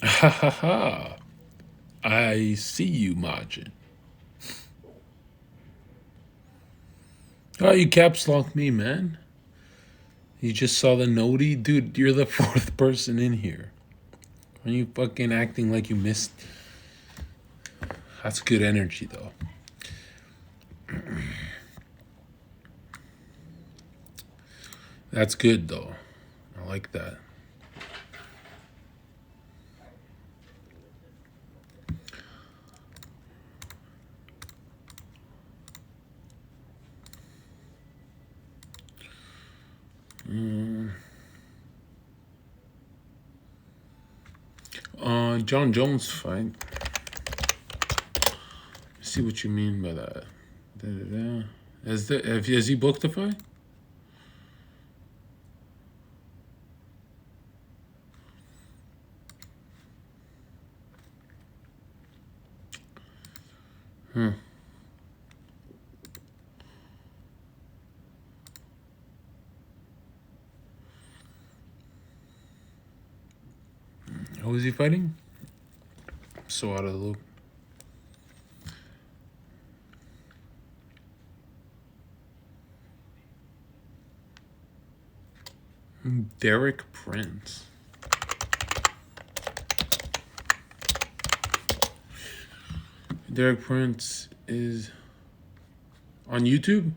Ha ha ha. I see you, Majin. Oh, you caps locked me, man. You just saw the noti? Dude, you're the fourth person in here. Are you fucking acting like you missed? That's good energy, though. That's good, though. I like that. John Jones fight. See what you mean by that. Has he booked the fight? Who is he fighting? I'm so out of the loop. Derek Prince. Derek Prince is on YouTube?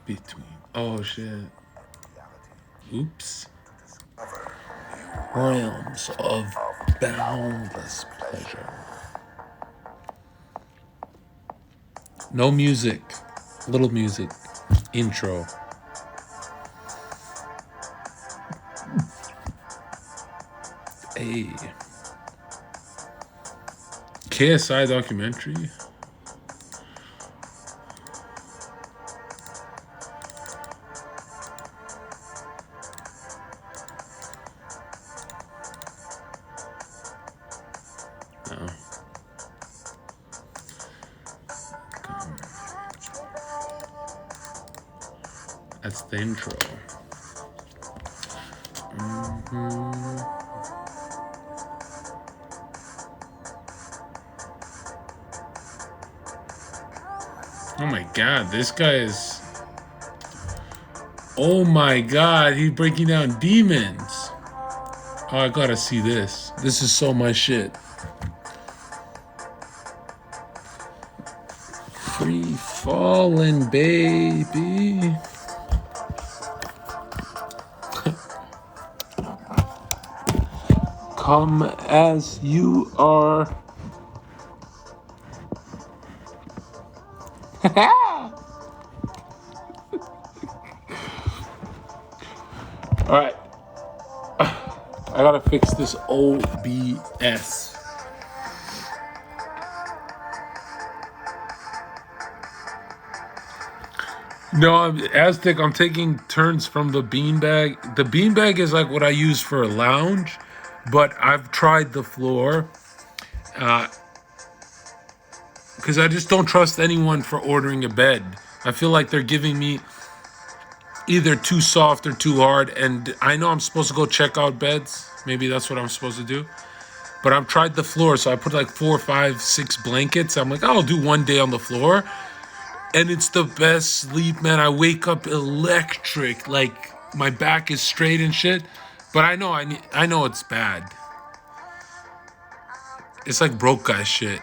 Between. Oh shit. Oops. Realms of boundless pleasure. No music. Little music. Intro. Hey. KSI documentary. No. That's the intro. Oh my god, this guy is... Oh my god, he's breaking down demons. Oh, I gotta see this. This is so my shit. Free falling, baby. Come as you are. Alright. I gotta fix this OBS. No, Aztec, I'm taking turns from the beanbag. The beanbag is like what I use for a lounge, but I've tried the floor. Because I just don't trust anyone for ordering a bed. I feel like they're giving me either too soft or too hard, and I know I'm supposed to go check out beds. Maybe that's what I'm supposed to do. But I've tried the floor, so I put like 4, 5, 6 blankets. I'm like, I'll do one day on the floor. And it's the best sleep, man. I wake up electric, like my back is straight and shit. But I know it's bad. It's like broke guy shit.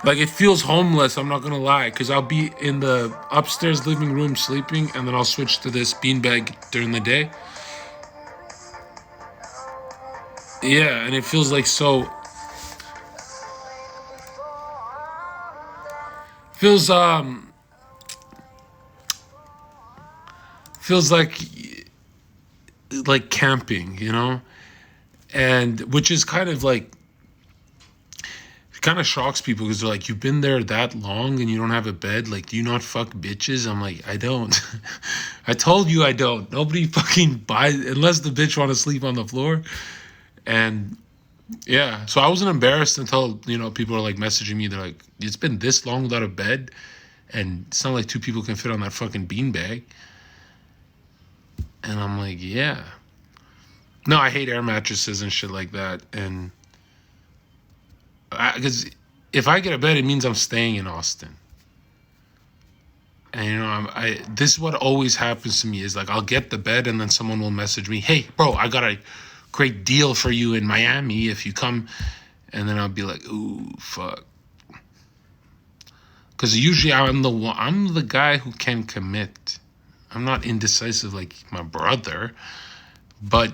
Like, it feels homeless, I'm not gonna lie, because I'll be in the upstairs living room sleeping, and then I'll switch to this beanbag during the day. Yeah, and it feels like so... Feels like camping, you know? And, which is kind of like... It kind of shocks people because they're like, you've been there that long and you don't have a bed? Like, do you not fuck bitches? I'm like, I don't. I told you I don't. Nobody fucking buys, unless the bitch want to sleep on the floor. And Yeah. So I wasn't embarrassed until, you know, people are like messaging me. They're like, it's been this long without a bed, and it's not like two people can fit on that fucking beanbag. And I'm like, yeah. No, I hate air mattresses and shit like that. And because if I get a bed, it means I'm staying in Austin. And you know, this is what always happens to me is like I'll get the bed and then someone will message me, "Hey, bro, I got a great deal for you in Miami if you come." And then I'll be like, "Ooh, fuck." Because usually I'm the guy who can commit. I'm not indecisive like my brother, but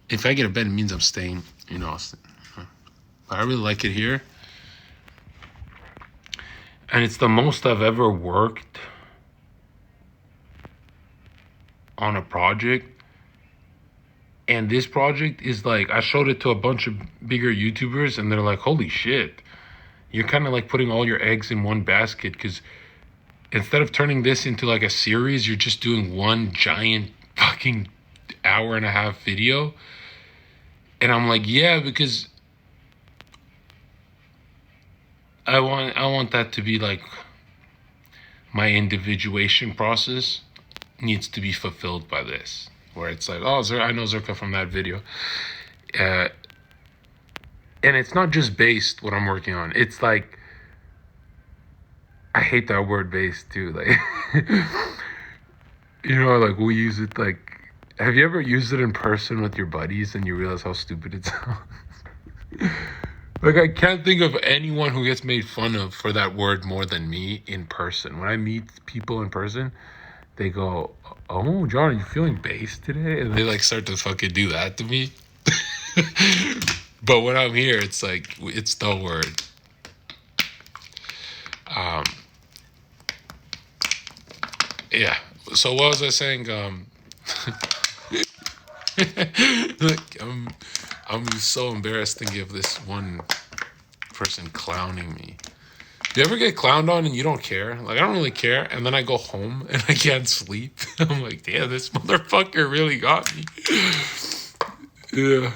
if I get a bed, it means I'm staying in Austin. But I really like it here. And it's the most I've ever worked on a project. And this project is like, I showed it to a bunch of bigger YouTubers and they're like, holy shit. You're kind of like putting all your eggs in one basket, because instead of turning this into like a series, you're just doing one giant fucking hour-and-a-half video. And I'm like, yeah, because I want that to be like my individuation process needs to be fulfilled by this, where it's like, oh, I know Zherka from that video. And it's not just based what I'm working on. It's like, I hate that word based too. Like, you know, like we use it like, have you ever used it in person with your buddies and you realize how stupid it sounds? Like, I can't think of anyone who gets made fun of for that word more than me in person. When I meet people in person, they go, oh, John, are you feeling bass today? And they like start to fucking do that to me. But when I'm here, it's like, it's the word. Yeah. So what was I saying? Like, I'm so embarrassed thinking of this one person clowning me. Do you ever get clowned on and you don't care? Like, I don't really care. And then I go home and I can't sleep. I'm like, damn, this motherfucker really got me. Yeah.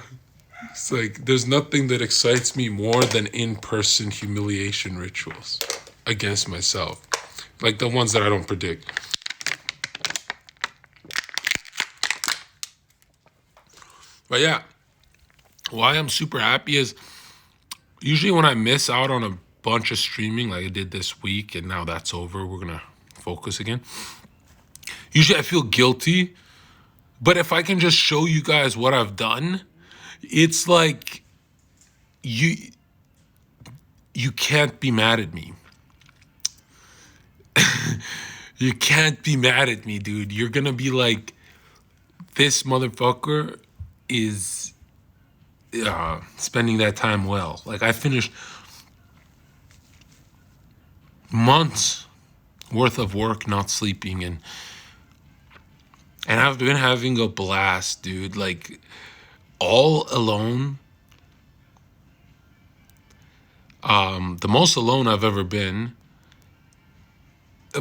It's like, there's nothing that excites me more than in-person humiliation rituals against myself. Like the ones that I don't predict. But yeah, why I'm super happy is usually when I miss out on a bunch of streaming like I did this week, and now that's over, we're gonna focus again. Usually I feel guilty, but if I can just show you guys what I've done, it's like you can't be mad at me. You can't be mad at me, dude. You're gonna be like, this motherfucker is spending that time well. Like, I finished months worth of work not sleeping, and I've been having a blast, dude. Like, all alone. The most alone I've ever been.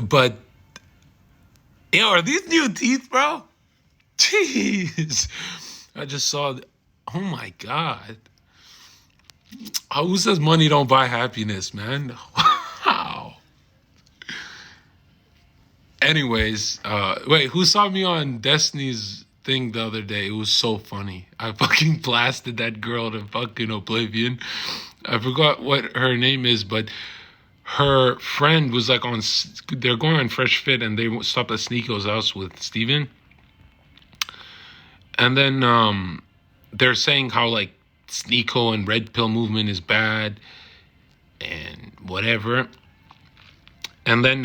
But yo, are these new teeth, bro? Jeez. I just saw, oh my God. Who says money don't buy happiness, man? Wow. Anyways, wait, who saw me on Destiny's thing the other day? It was so funny. I fucking blasted that girl to fucking oblivion. I forgot what her name is, but her friend was like they're going on Fresh Fit, and they stopped at Sneako's house with Steven. And then they're saying how like Sneako and Red Pill movement is bad and whatever. And then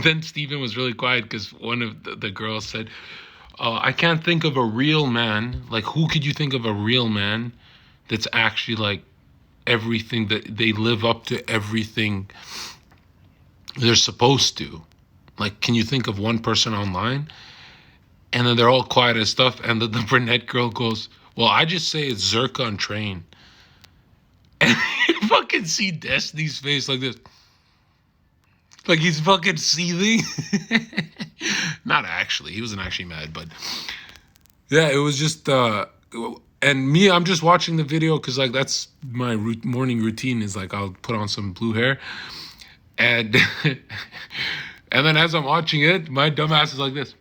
then Steven was really quiet because one of the girls said, I can't think of a real man. Like, who could you think of a real man that's actually like everything, that they live up to everything they're supposed to? Like, can you think of one person online? And then they're all quiet and stuff. And the brunette girl goes, well, I just say it's Zherka on train. And you fucking see Destiny's face like this. Like he's fucking seething. Not actually. He wasn't actually mad. But yeah, it was just, And me, I'm just watching the video because like that's my morning routine. Is like I'll put on some blue hair, and and then as I'm watching it, my dumbass is like this.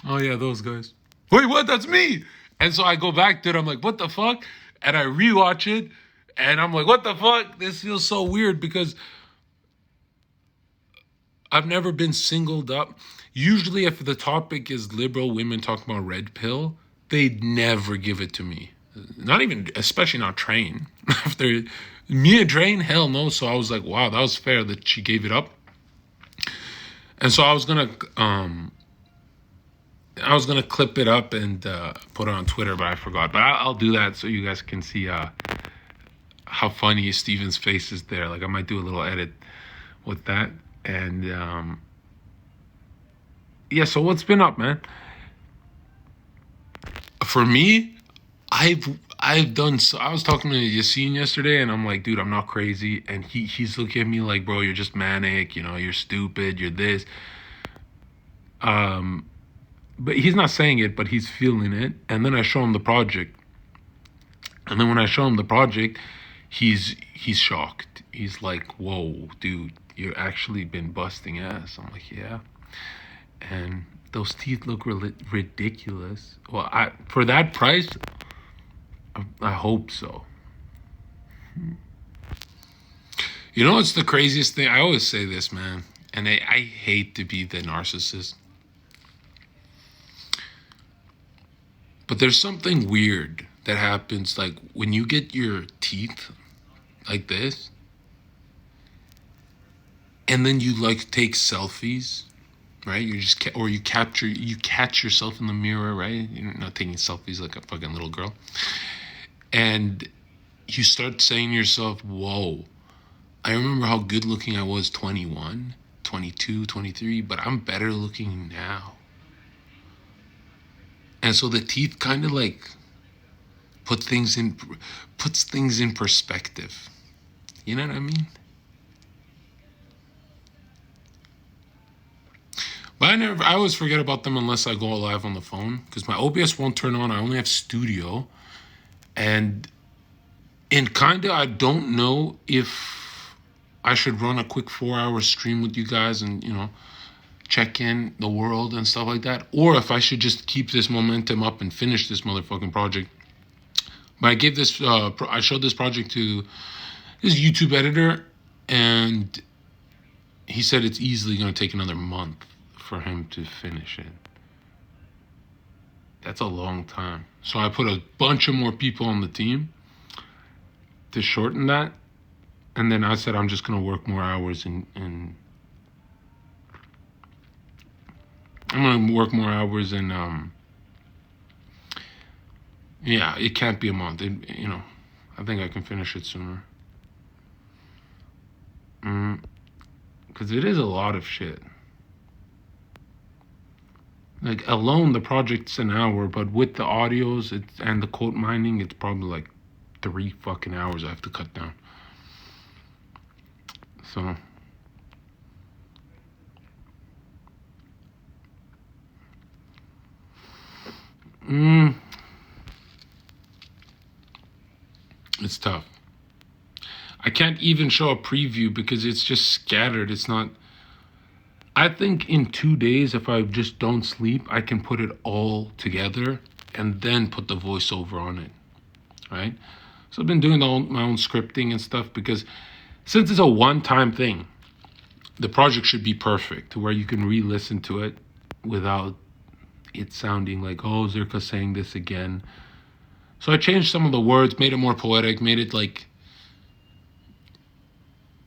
Oh yeah, those guys. Wait, what? That's me. And so I go back to it. I'm like, what the fuck? And I rewatch it, and I'm like, what the fuck? This feels so weird because I've never been singled up. Usually, if the topic is liberal women talking about red pill, they'd never give it to me. Not even, especially not Train. After me and Train, hell no. So I was like, wow, that was fair that she gave it up. And so I was gonna clip it up and put it on Twitter, but I forgot. But I'll do that so you guys can see how funny Steven's face is there. Like I might do a little edit with that. And yeah, so what's been up, man? For me, I've done so. I was talking to Yassine yesterday, and I'm like, dude, I'm not crazy. And he's looking at me like, bro, you're just manic. You know, you're stupid. You're this. But he's not saying it, but he's feeling it. And then I show him the project, and then when I show him the project, he's shocked. He's like, whoa, dude, you actually been busting ass. I'm like, yeah. And those teeth look ridiculous. Well, for that price, I hope so. You know what's the craziest thing? I always say this, man, and I hate to be the narcissist, but there's something weird that happens, like when you get your teeth like this, and then you like take selfies. Right, you just you catch yourself in the mirror, right? You're not taking selfies like a fucking little girl, and you start saying to yourself, "Whoa, I remember how good looking I was 21, 22, 23, but I'm better looking now." And so the teeth kind of like puts things in perspective. You know what I mean? But I always forget about them unless I go live on the phone because my OBS won't turn on. I only have studio. And kinda, I don't know if I should run a quick 4-hour stream with you guys and, you know, check in the world and stuff like that. Or if I should just keep this momentum up and finish this motherfucking project. But I gave this, I showed this project to his YouTube editor, and he said it's easily going to take another month for him to finish it. That's a long time. So I put a bunch of more people on the team to shorten that. And then I said I'm just going to work more hours and I'm going to work more hours and yeah, it can't be a month. You know, I think I can finish it sooner. Because it is a lot of shit. Like alone, the project's an hour, but with the audios and the quote mining, it's probably like 3 fucking hours I have to cut down. So it's tough. I can't even show a preview because it's just scattered. It's not. I think in 2 days, if I just don't sleep, I can put it all together and then put the voiceover on it, right? So I've been doing my own scripting and stuff because since it's a one-time thing, the project should be perfect to where you can re-listen to it without it sounding like, oh, Zherka's saying this again. So I changed some of the words, made it more poetic, made it like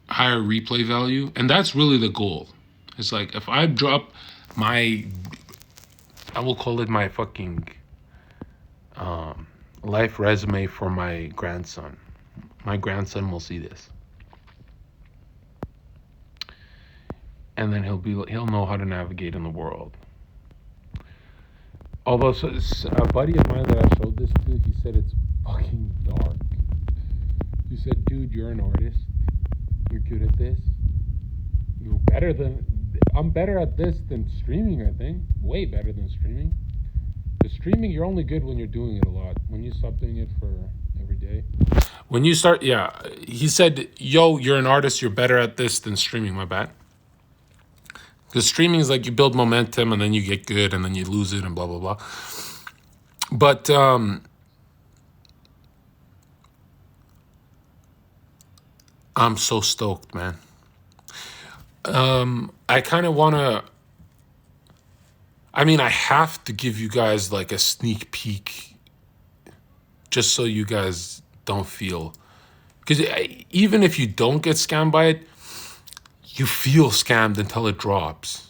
higher replay value. And that's really the goal. It's like if I drop I will call it my fucking life resume for my grandson. My grandson will see this. And then he'll know how to navigate in the world. Although a buddy of mine that I showed this to, he said it's fucking dark. He said, dude, you're an artist. You're good at this. I'm better at this than streaming, I think. Way better than streaming. Because streaming, you're only good when you're doing it a lot. When you stop doing it for every day. When you start, yeah, he said, yo, you're an artist, you're better at this than streaming, my bad. Because streaming is like you build momentum and then you get good and then you lose it and blah, blah, blah. But I'm so stoked, man. I kind of want to, I mean, I have to give you guys like a sneak peek just so you guys don't feel, because even if you don't get scammed by it, you feel scammed until it drops.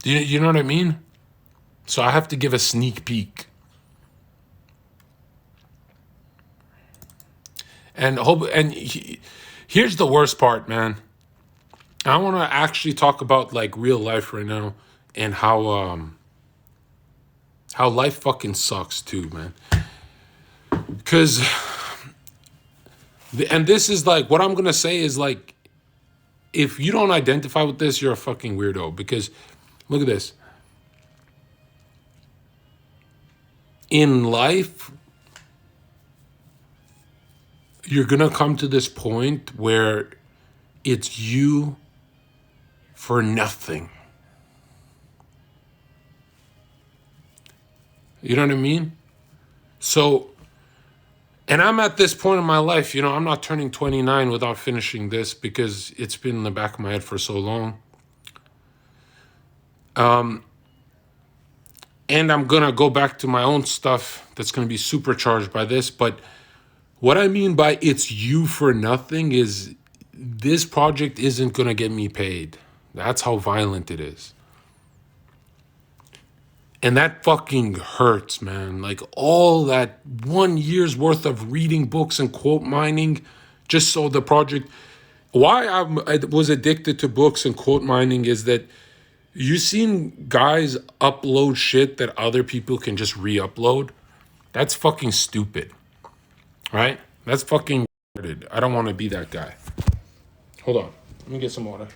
You know what I mean? So I have to give a sneak peek. And here's the worst part, man. I want to actually talk about like real life right now and how life fucking sucks too, man. Because and this is like what I'm gonna say is like, if you don't identify with this, you're a fucking weirdo. Because look at this. In life, you're gonna come to this point where it's you for nothing. You know what I mean? So, and I'm at this point in my life, you know, I'm not turning 29 without finishing this because it's been in the back of my head for so long. And I'm gonna go back to my own stuff that's gonna be supercharged by this. But what I mean by it's you for nothing is this project isn't gonna get me paid. That's how violent it is. And that fucking hurts, man. Like all that 1 year's worth of reading books and quote mining just so the project. Why I was addicted to books and quote mining is that you seen guys upload shit that other people can just re-upload. That's fucking stupid, right? That's fucking retarded. I don't want to be that guy. Hold on. Let me get some water.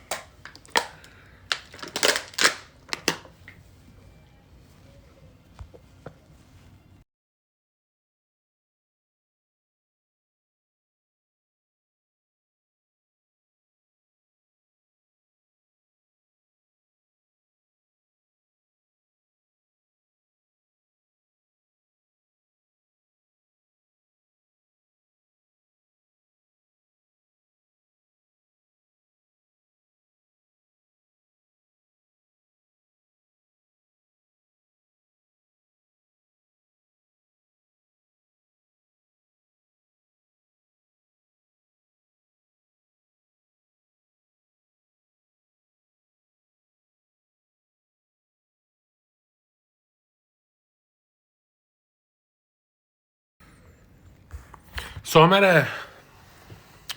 So I'm at a,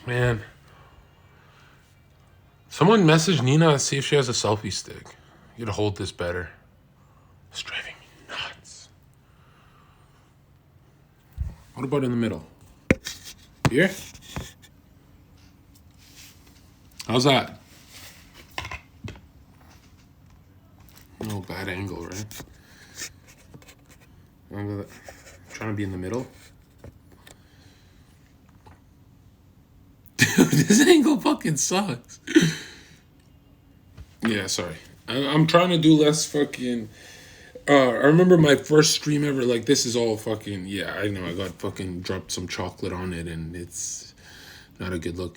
man, someone messaged Nina and see if she has a selfie stick. You gotta hold this better. It's driving me nuts. What about in the middle? Here? How's that? No bad angle, right? I'm trying to be in the middle. Dude, this angle fucking sucks. Yeah, sorry. I'm trying to do less fucking. I remember my first stream ever. Like, this is all fucking. Yeah, I know. I got fucking dropped some chocolate on it, and it's not a good look.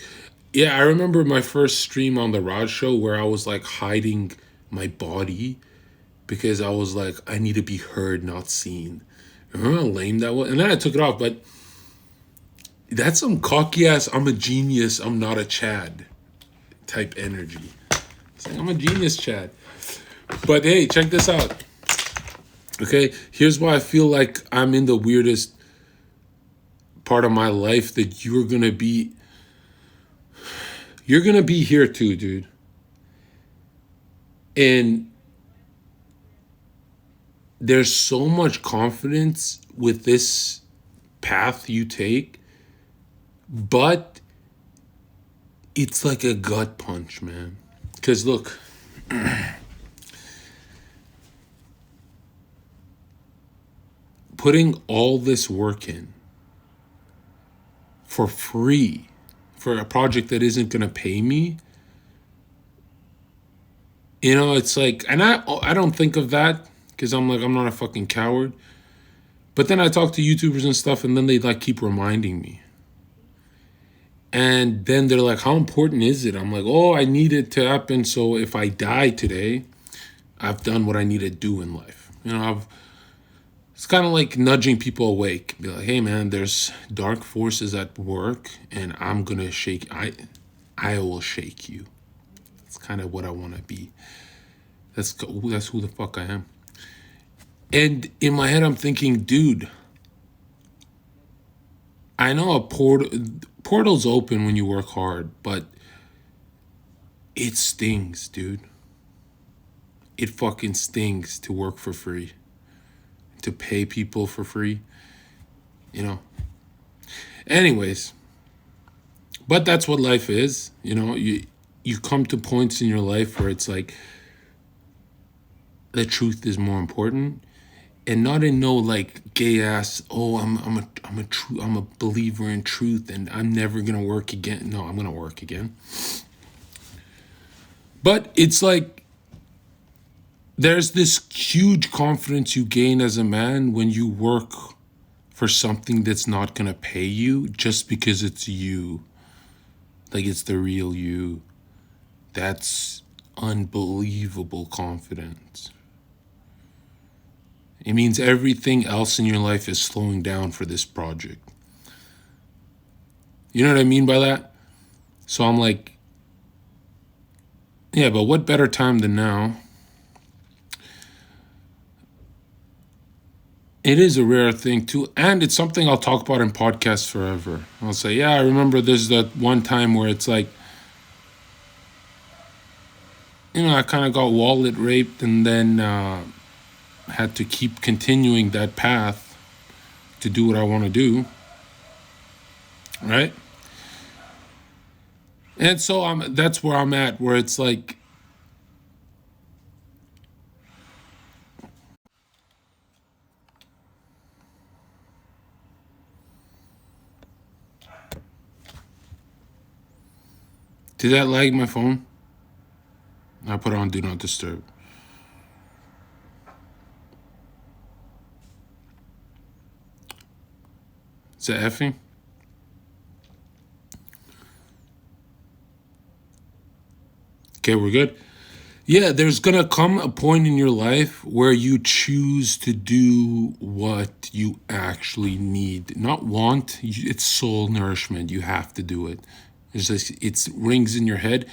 Yeah, I remember my first stream on the Rod Show where I was like hiding my body because I was like, I need to be heard, not seen. Remember how lame that was? And then I took it off, but that's some cocky ass, I'm a genius, I'm not a Chad type energy. It's like, I'm a genius, Chad. But hey, check this out. Okay, here's why I feel like I'm in the weirdest part of my life that you're gonna be here too, dude. And there's so much confidence with this path you take, but it's like a gut punch, man. Because look, putting all this work in for free for a project that isn't going to pay me, you know, it's like, and I don't think of that because I'm like, I'm not a fucking coward. But then I talk to YouTubers and stuff, and then they like keep reminding me. And then they're like, how important is it? I'm like, oh, I need it to happen. So if I die today, I've done what I need to do in life. You know, it's kind of like nudging people awake. Be like, hey man, there's dark forces at work, and I'm gonna shake. I will shake you. It's kind of what I want to be. That's who the fuck I am. And in my head, I'm thinking, dude, I know portal's open when you work hard, but it stings, dude. It fucking stings to work for free, to pay people for free, you know. Anyways, but that's what life is, you know. You come to points in your life where it's like the truth is more important. And not in no like gay ass, oh, I'm a believer in truth and I'm never gonna work again. No, I'm gonna work again. But it's like there's this huge confidence you gain as a man when you work for something that's not gonna pay you just because it's you. Like it's the real you. That's unbelievable confidence. It means everything else in your life is slowing down for this project. You know what I mean by that? So I'm like, yeah, but what better time than now? It is a rare thing too, and it's something I'll talk about in podcasts forever. I'll say, yeah, I remember there's that one time where it's like, you know, I kind of got wallet raped and then had to keep continuing that path to do what I want to do, right? And so that's where I'm at, where it's like, did that lag my phone? I put on Do Not Disturb. Is that effing? Okay, we're good. Yeah, there's gonna come a point in your life where you choose to do what you actually need, not want. It's soul nourishment. You have to do it. It's just, it rings in your head,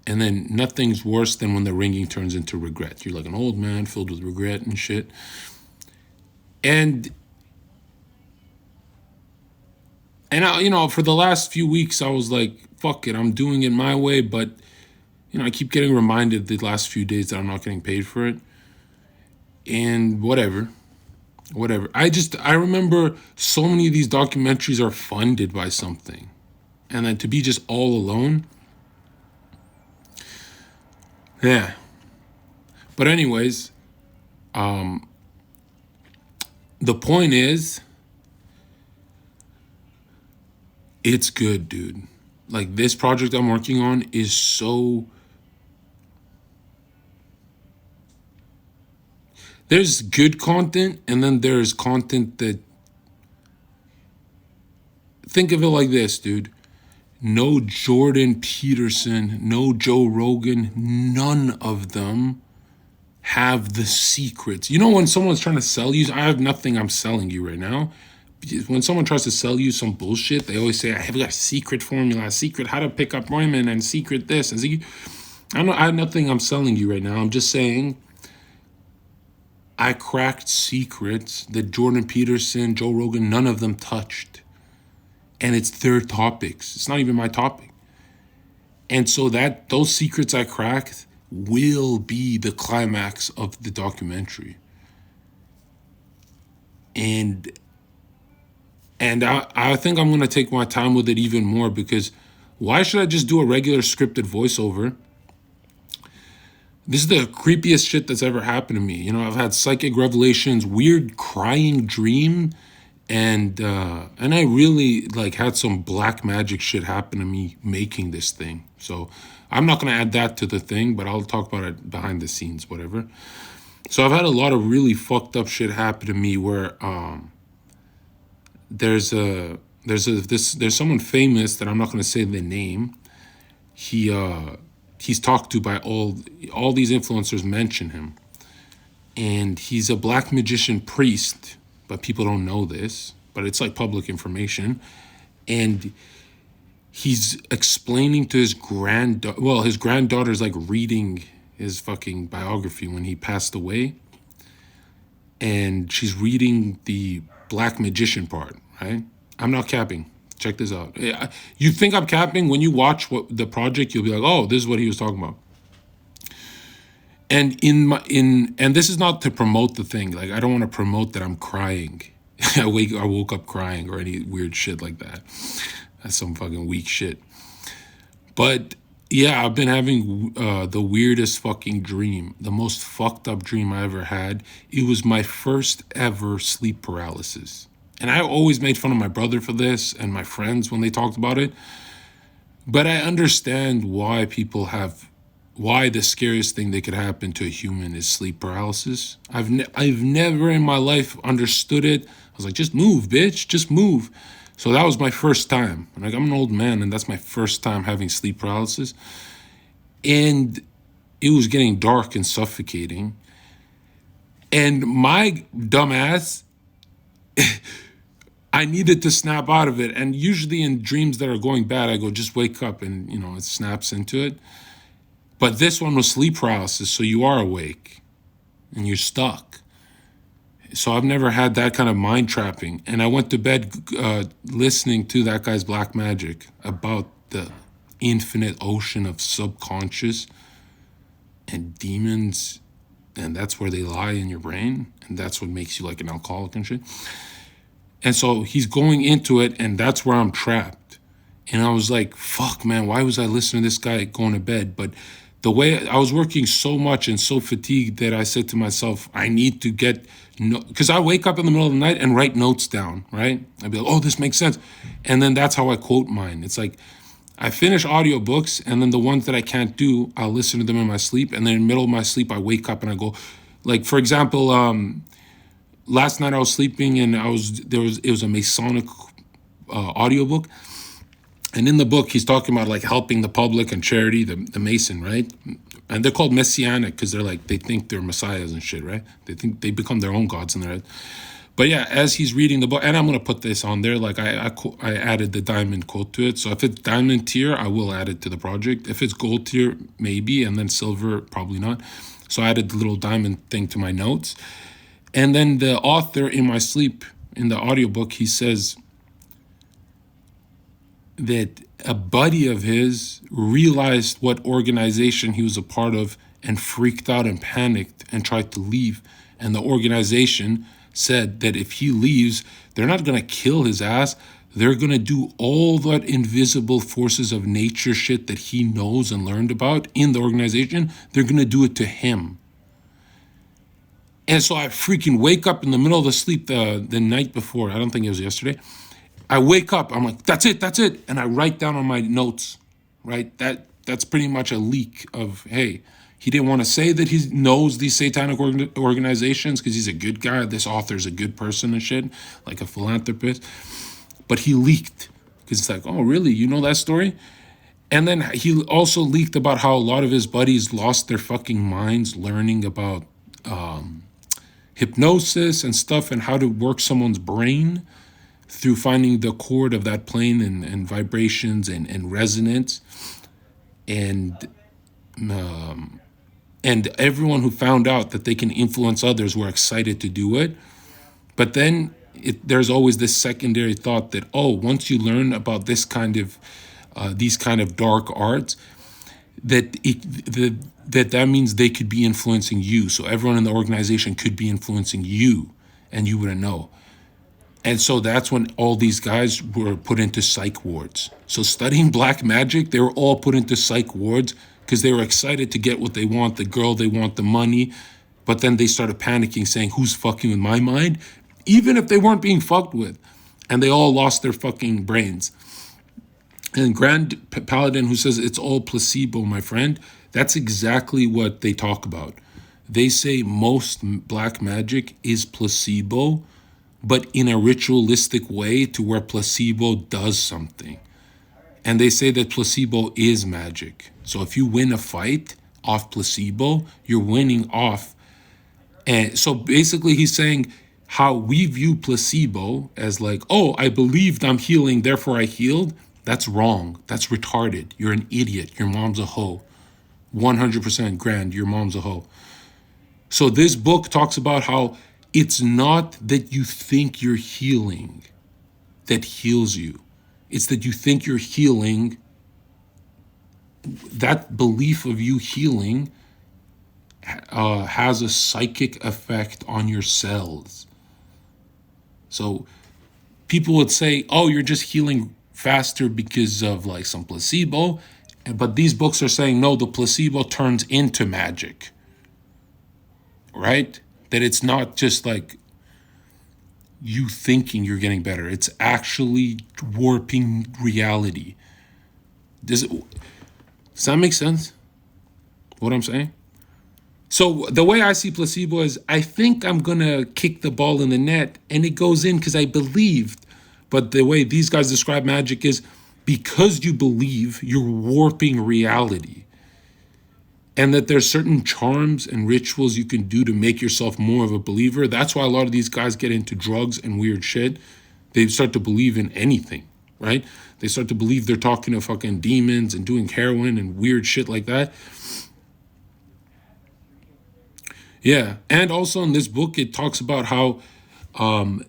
and then nothing's worse than when the ringing turns into regret. You're like an old man filled with regret and shit. And I, you know, for the last few weeks, I was like, fuck it, I'm doing it my way. But, you know, I keep getting reminded the last few days that I'm not getting paid for it. And whatever. I remember so many of these documentaries are funded by something. And then to be just all alone. Yeah. But anyways, the point is, it's good, dude. Like this project I'm working on is so... There's good content, and then there's content that... Think of it like this, dude. No Jordan Peterson, no Joe Rogan, none of them have the secrets. You know when someone's trying to sell you, I have nothing I'm selling you right now. When someone tries to sell you some bullshit, they always say, I have a secret formula, a secret how to pick up women, and secret this. And I have nothing I'm selling you right now. I'm just saying I cracked secrets that Jordan Peterson, Joe Rogan, none of them touched. And it's their topics. It's not even my topic. And so those secrets I cracked will be the climax of the documentary. And I think I'm going to take my time with it even more, because why should I just do a regular scripted voiceover This is the creepiest shit that's ever happened to me. You know, I've had psychic revelations, weird crying dream, and I really like had some black magic shit happen to me making this thing. So I'm not gonna add that to the thing, but I'll talk about it behind the scenes, whatever. So I've had a lot of really fucked up shit happen to me where there's someone famous that I'm not gonna say the name. He's talked to by all these influencers mention him, and he's a black magician priest, but people don't know this, but it's like public information. And he's explaining to his his granddaughter's like reading his fucking biography when he passed away, and she's reading the black magician part, right? I'm not capping. Check this out. You think I'm capping? When you watch the project, you'll be like, oh, this is what he was talking about. And and this is not to promote the thing. Like, I don't want to promote that I'm crying. I woke up crying or any weird shit like that. That's some fucking weak shit. But yeah, I've been having the weirdest fucking dream, the most fucked up dream I ever had. It was my first ever sleep paralysis. And I always made fun of my brother for this and my friends when they talked about it. But I understand why why the scariest thing that could happen to a human is sleep paralysis. I've never in my life understood it. I was like, just move, bitch, just move. So that was my first time. Like, I'm an old man, and that's my first time having sleep paralysis. And it was getting dark and suffocating. And my dumb ass, I needed to snap out of it. And usually in dreams that are going bad, I go, just wake up, and, you know, it snaps into it. But this one was sleep paralysis, so you are awake and you're stuck. So I've never had that kind of mind trapping. And I went to bed listening to that guy's black magic about the infinite ocean of subconscious and demons. And that's where they lie in your brain. And that's what makes you like an alcoholic and shit. And so he's going into it, and that's where I'm trapped. And I was like, fuck, man, why was I listening to this guy going to bed? But the way I was working so much and so fatigued that I said to myself, I need to get, because I wake up in the middle of the night and write notes down, right? I'd be like, oh, this makes sense. And then that's how I quote mine. It's like, I finish audiobooks, and then the ones that I can't do, I'll listen to them in my sleep. And then in the middle of my sleep, I wake up and I go, like, for example, last night I was sleeping, and it was a Masonic audiobook. And in the book, he's talking about like helping the public and charity, the Mason, right? And they're called Messianic because they think they're messiahs and shit, right? They think they become their own gods in their head. But yeah, as he's reading the book, and I'm going to put this on there, like I added the diamond quote to it. So if it's diamond tier, I will add it to the project. If it's gold tier, maybe, and then silver, probably not. So I added the little diamond thing to my notes. And then the author in my sleep, in the audiobook, he says that a buddy of his realized what organization he was a part of and freaked out and panicked and tried to leave. And the organization said that if he leaves, they're not going to kill his ass. They're going to do all that invisible forces of nature shit that he knows and learned about in the organization. They're going to do it to him. And so I freaking wake up in the middle of the sleep the night before. I don't think it was yesterday. I wake up, I'm like, that's it. And I write down on my notes, right? That's pretty much a leak of, hey, he didn't want to say that he knows these satanic organizations because he's a good guy. This author's a good person and shit, like a philanthropist. But he leaked because it's like, oh, really? You know that story? And then he also leaked about how a lot of his buddies lost their fucking minds learning about hypnosis and stuff and how to work someone's brain through finding the chord of that plane and vibrations and resonance. And everyone who found out that they can influence others were excited to do it. But then there's always this secondary thought that, oh, once you learn about this kind of, these kind of dark arts, that means they could be influencing you. So everyone in the organization could be influencing you and you wouldn't know. And so that's when all these guys were put into psych wards. So studying black magic, they were all put into psych wards because they were excited to get what they want, the girl, they want the money. But then they started panicking, saying, who's fucking with my mind? Even if they weren't being fucked with. And they all lost their fucking brains. And Grand Paladin, who says it's all placebo, my friend, that's exactly what they talk about. They say most black magic is placebo, but in a ritualistic way to where placebo does something. And they say that placebo is magic. So if you win a fight off placebo, you're winning off. And so basically he's saying how we view placebo as like, oh, I believed I'm healing, therefore I healed. That's wrong. That's retarded. You're an idiot. Your mom's a hoe. 100% Grand, your mom's a hoe. So this book talks about how it's not that you think you're healing that heals you. It's that you think you're healing. That belief of you healing has a psychic effect on your cells. So people would say, oh, you're just healing faster because of like some placebo. But these books are saying, no, the placebo turns into magic. Right? That it's not just like you thinking you're getting better. It's actually warping reality. Does that make sense? What I'm saying? So the way I see placebo is I think I'm going to kick the ball in the net and it goes in because I believed. But the way these guys describe magic is because you believe, you're warping reality. And that there's certain charms and rituals you can do to make yourself more of a believer. That's why a lot of these guys get into drugs and weird shit. They start to believe in anything, right? They start to believe they're talking to fucking demons and doing heroin and weird shit like that. Yeah, and also in this book, it talks about how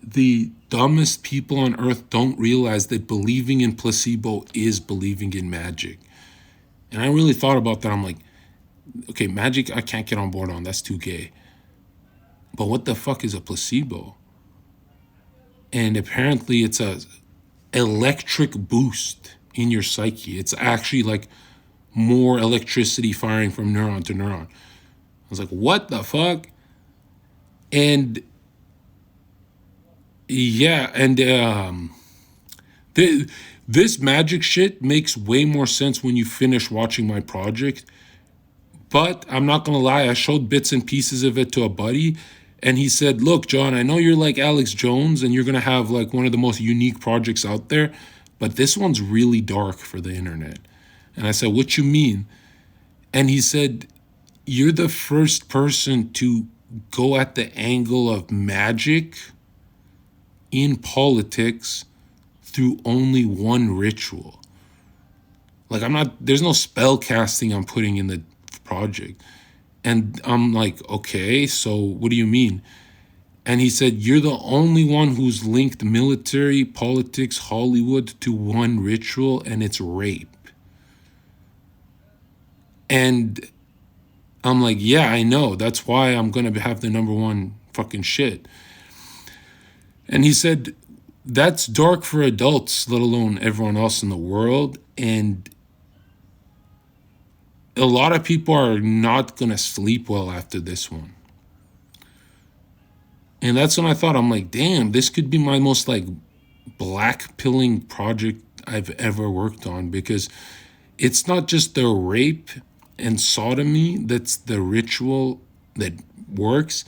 the dumbest people on earth don't realize that believing in placebo is believing in magic. And I really thought about that. I'm like, okay, magic I can't get on board on. That's too gay. But what the fuck is a placebo? And apparently it's a electric boost in your psyche. It's actually like more electricity firing from neuron to neuron. I was like, what the fuck? And yeah, and this magic shit makes way more sense when you finish watching my project. But I'm not going to lie, I showed bits and pieces of it to a buddy, and he said, look, John, I know you're like Alex Jones, and you're going to have like one of the most unique projects out there, but this one's really dark for the internet. And I said, what you mean? And he said, you're the first person to go at the angle of magic in politics through only one ritual. Like there's no spell casting I'm putting in the project. And I'm like, okay, so what do you mean? And he said, you're the only one who's linked military, politics, Hollywood to one ritual, and it's rape. And I'm like, yeah, I know. That's why I'm going to have the #1 fucking shit. And he said, that's dark for adults, let alone everyone else in the world. And a lot of people are not going to sleep well after this one. And that's when I thought, I'm like, damn, this could be my most like black pilling project I've ever worked on, because it's not just the rape and sodomy that's the ritual that works.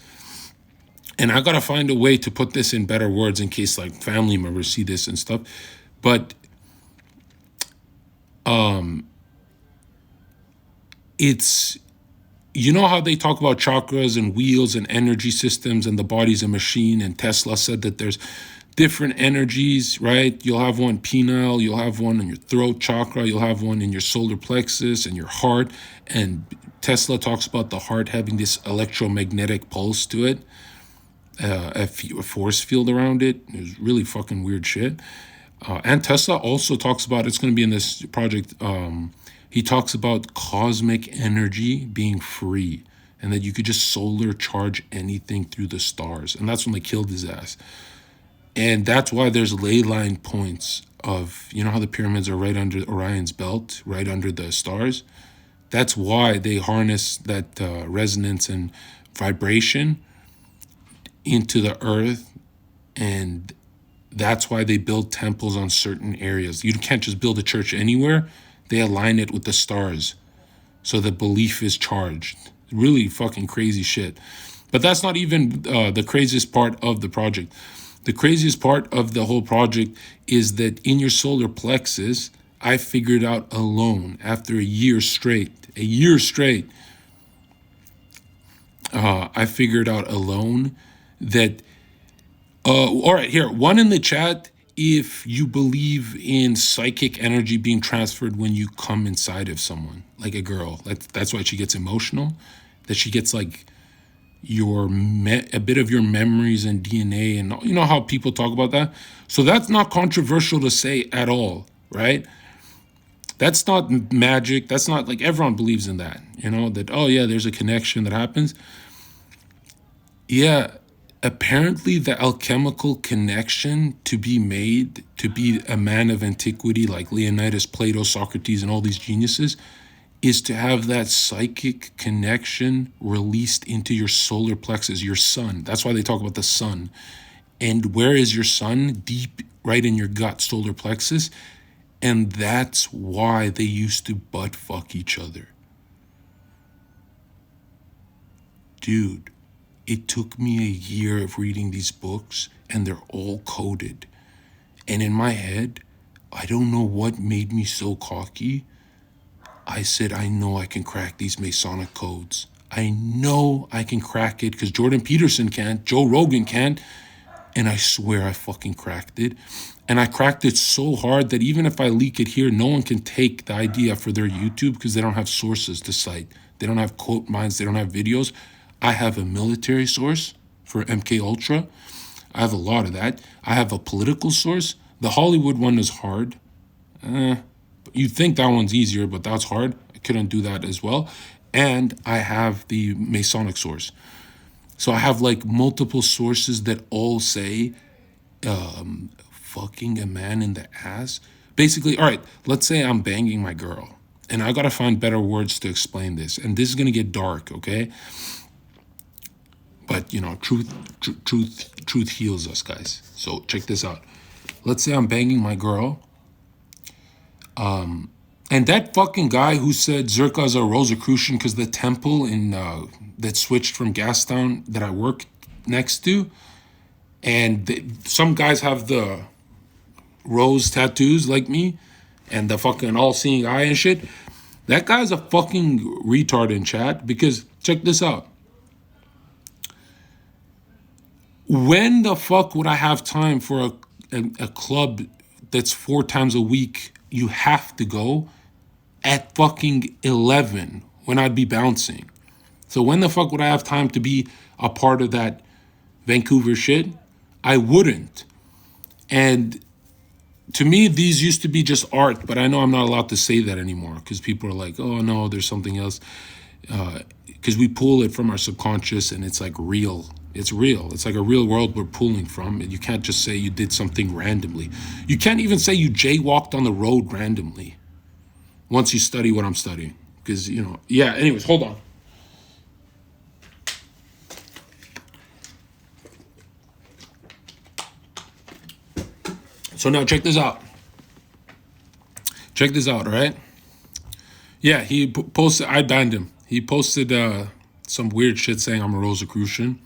And I got to find a way to put this in better words in case like family members see this and stuff. But it's, you know how they talk about chakras and wheels and energy systems and the body's a machine, and Tesla said that there's different energies, right? You'll have one penile, you'll have one in your throat chakra, you'll have one in your solar plexus and your heart. And Tesla talks about the heart having this electromagnetic pulse to it, a force field around it. It was really fucking weird shit. And Tesla also talks about, it's going to be in this project, he talks about cosmic energy being free and that you could just solar charge anything through the stars. And that's when they killed his ass. And that's why there's ley line points of, you know how the pyramids are right under Orion's belt, right under the stars? That's why they harness that resonance and vibration into the earth, and that's why they build temples on certain areas. You can't just build a church anywhere. They align it with the stars, so the belief is charged. Really fucking crazy shit. But that's not even the craziest part of the project. The craziest part of the whole project is that in your solar plexus, I figured out alone after a year straight, I figured out alone that, all right, here, one in the chat, if you believe in psychic energy being transferred when you come inside of someone, like a girl, that's why she gets emotional, that she gets like a bit of your memories and DNA, and you know how people talk about that. So that's not controversial to say at all, right? That's not magic. That's not like, everyone believes in that, you know, that, oh yeah, there's a connection that happens. Yeah, apparently the alchemical connection to be made, to be a man of antiquity like Leonidas, Plato, Socrates, and all these geniuses, is to have that psychic connection released into your solar plexus, your sun. That's why they talk about the sun. And where is your sun? Deep, right in your gut, solar plexus. And that's why they used to butt fuck each other. Dude, it took me a year of reading these books, and they're all coded. And in my head, I don't know what made me so cocky. I said, I know I can crack these Masonic codes. I know I can crack it because Jordan Peterson can't, Joe Rogan can't, and I swear I fucking cracked it. And I cracked it so hard that even if I leak it here, no one can take the idea for their YouTube because they don't have sources to cite. They don't have quote mines, they don't have videos. I have a military source for MK Ultra. I have a lot of that. I have a political source. The Hollywood one is hard. You'd think that one's easier, but that's hard. I couldn't do that as well. And I have the Masonic source. So I have like multiple sources that all say fucking a man in the ass. Basically, all right, let's say I'm banging my girl, and I gotta find better words to explain this. And this is gonna get dark, okay? But you know, truth heals us, guys. So check this out. Let's say I'm banging my girl. And that fucking guy who said Zherka's a Rosicrucian because the temple in that switched from Gastown that I work next to, and some guys have the rose tattoos like me, and the fucking all-seeing eye and shit. That guy's a fucking retard in chat, because check this out. When the fuck would I have time for a club that's 4 times a week you have to go at fucking 11 when I'd be bouncing? So when the fuck would I have time to be a part of that Vancouver shit? I wouldn't. And to me, these used to be just art, but I know I'm not allowed to say that anymore because people are like, oh no, there's something else. Because we pull it from our subconscious and it's like real. It's real. It's like a real world we're pulling from. And you can't just say you did something randomly. You can't even say you jaywalked on the road randomly once you study what I'm studying. Because, you know, yeah, anyways, hold on. So now check this out. Check this out, all right? Yeah, he posted, I banned him. He posted some weird shit saying I'm a Rosicrucian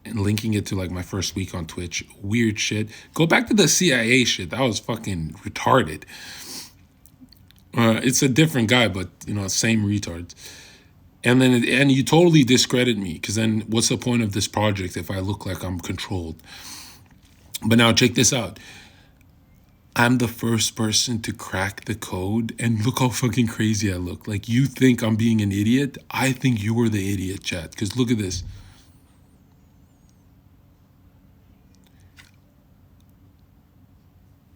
and linking it to like my first week on Twitch. Weird shit. Go back to the CIA shit. That was fucking retarded. It's a different guy, but you know, same retards. And then, and you totally discredit me, because then what's the point of this project if I look like I'm controlled? But now check this out. I'm the first person to crack the code, and look how fucking crazy I look. Like, you think I'm being an idiot? I think you were the idiot, chat, because look at this.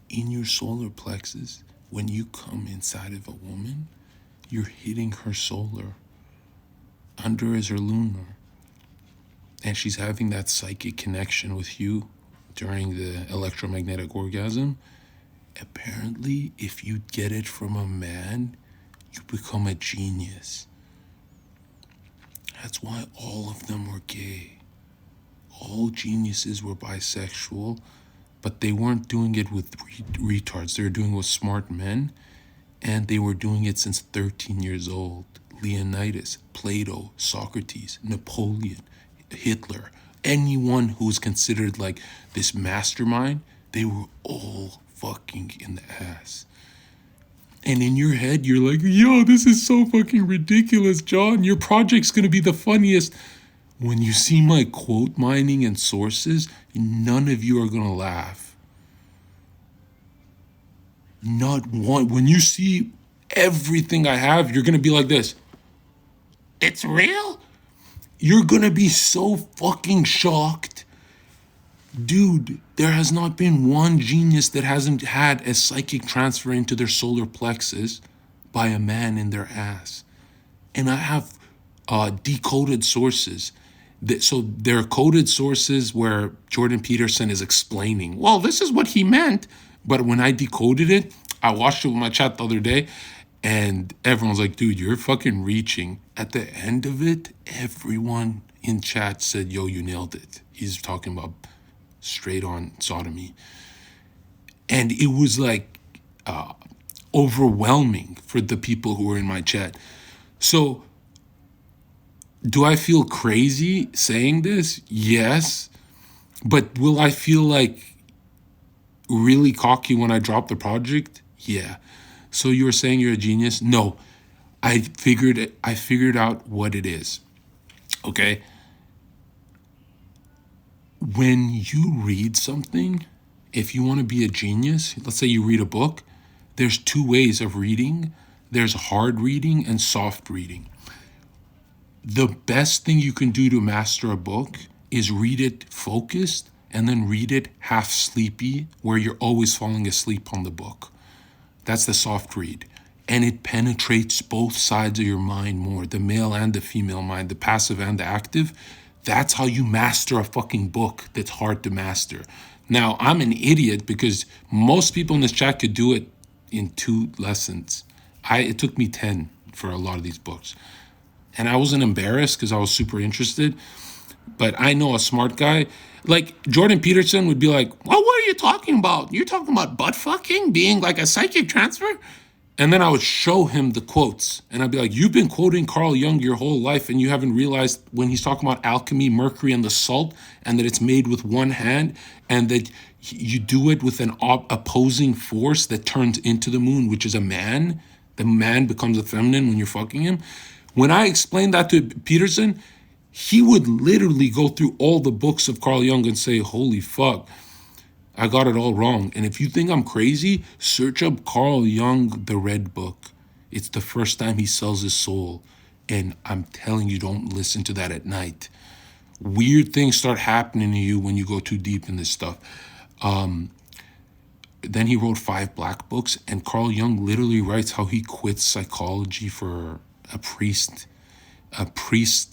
In your solar plexus, when you come inside of a woman, you're hitting her solar. Under is her lunar. And she's having that psychic connection with you during the electromagnetic orgasm. Apparently, if you get it from a man, you become a genius. That's why all of them were gay. All geniuses were bisexual, but they weren't doing it with retards. They were doing it with smart men, and they were doing it since 13 years old. Leonidas, Plato, Socrates, Napoleon, Hitler, anyone who was considered like this mastermind, they were all fucking in the ass. And in your head, you're like, yo, this is so fucking ridiculous, John. Your project's gonna be the funniest. When you see my quote mining and sources, none of you are gonna laugh. Not one. When you see everything I have, you're gonna be like this. It's real? You're gonna be so fucking shocked. Dude, there has not been one genius that hasn't had a psychic transfer into their solar plexus by a man in their ass. And I have decoded sources. So there are coded sources where Jordan Peterson is explaining, well, this is what he meant. But when I decoded it, I watched it with my chat the other day, and everyone's like, dude, you're fucking reaching. At the end of it, everyone in chat said, yo, you nailed it. He's talking about straight on sodomy. And it was like overwhelming for the people who were in my chat. So do I feel crazy saying this? Yes. But will I feel like really cocky when I drop the project? Yeah. So you were saying you're a genius? No. I figured out what it is. Okay? When you read something, if you want to be a genius, let's say you read a book, there's two ways of reading. There's hard reading and soft reading. The best thing you can do to master a book is read it focused and then read it half sleepy, where you're always falling asleep on the book. That's the soft read. And it penetrates both sides of your mind more, the male and the female mind, the passive and the active. That's how you master a fucking book that's hard to master. Now, I'm an idiot because most people in this chat could do it in 2 lessons. It took me 10 for a lot of these books. And I wasn't embarrassed because I was super interested. But I know a smart guy. Like Jordan Peterson would be like, well, what are you talking about? You're talking about butt fucking being like a psychic transfer? And then I would show him the quotes. And I'd be like, you've been quoting Carl Jung your whole life and you haven't realized when he's talking about alchemy, mercury, and the salt, and that it's made with one hand, and that you do it with an opposing force that turns into the moon, which is a man. The man becomes a feminine when you're fucking him. When I explained that to Peterson, he would literally go through all the books of Carl Jung and say, holy fuck, I got it all wrong. And if you think I'm crazy, search up Carl Jung, The Red Book. It's the first time he sells his soul. And I'm telling you, don't listen to that at night. Weird things start happening to you when you go too deep in this stuff. Then he wrote 5 black books, and Carl Jung literally writes how he quits psychology for a priest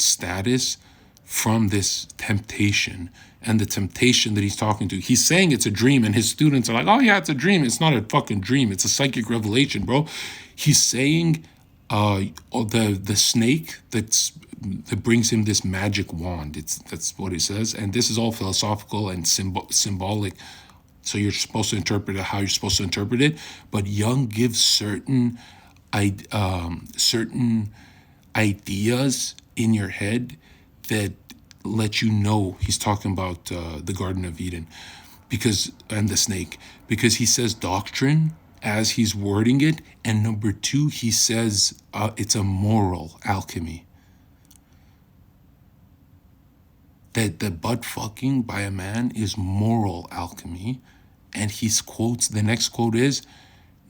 status from this temptation. And the temptation that he's talking to, he's saying it's a dream, and his students are like, oh yeah, it's a dream. It's not a fucking dream. It's a psychic revelation, bro. He's saying the snake that brings him this magic wand. That's what he says. And this is all philosophical and symbolic. So you're supposed to interpret it how you're supposed to interpret it. But Jung gives certain ideas in your head that let you know he's talking about the Garden of Eden, and the snake, because he says doctrine as he's wording it, and number 2, he says it's a moral alchemy. That the butt fucking by a man is moral alchemy, and the next quote is,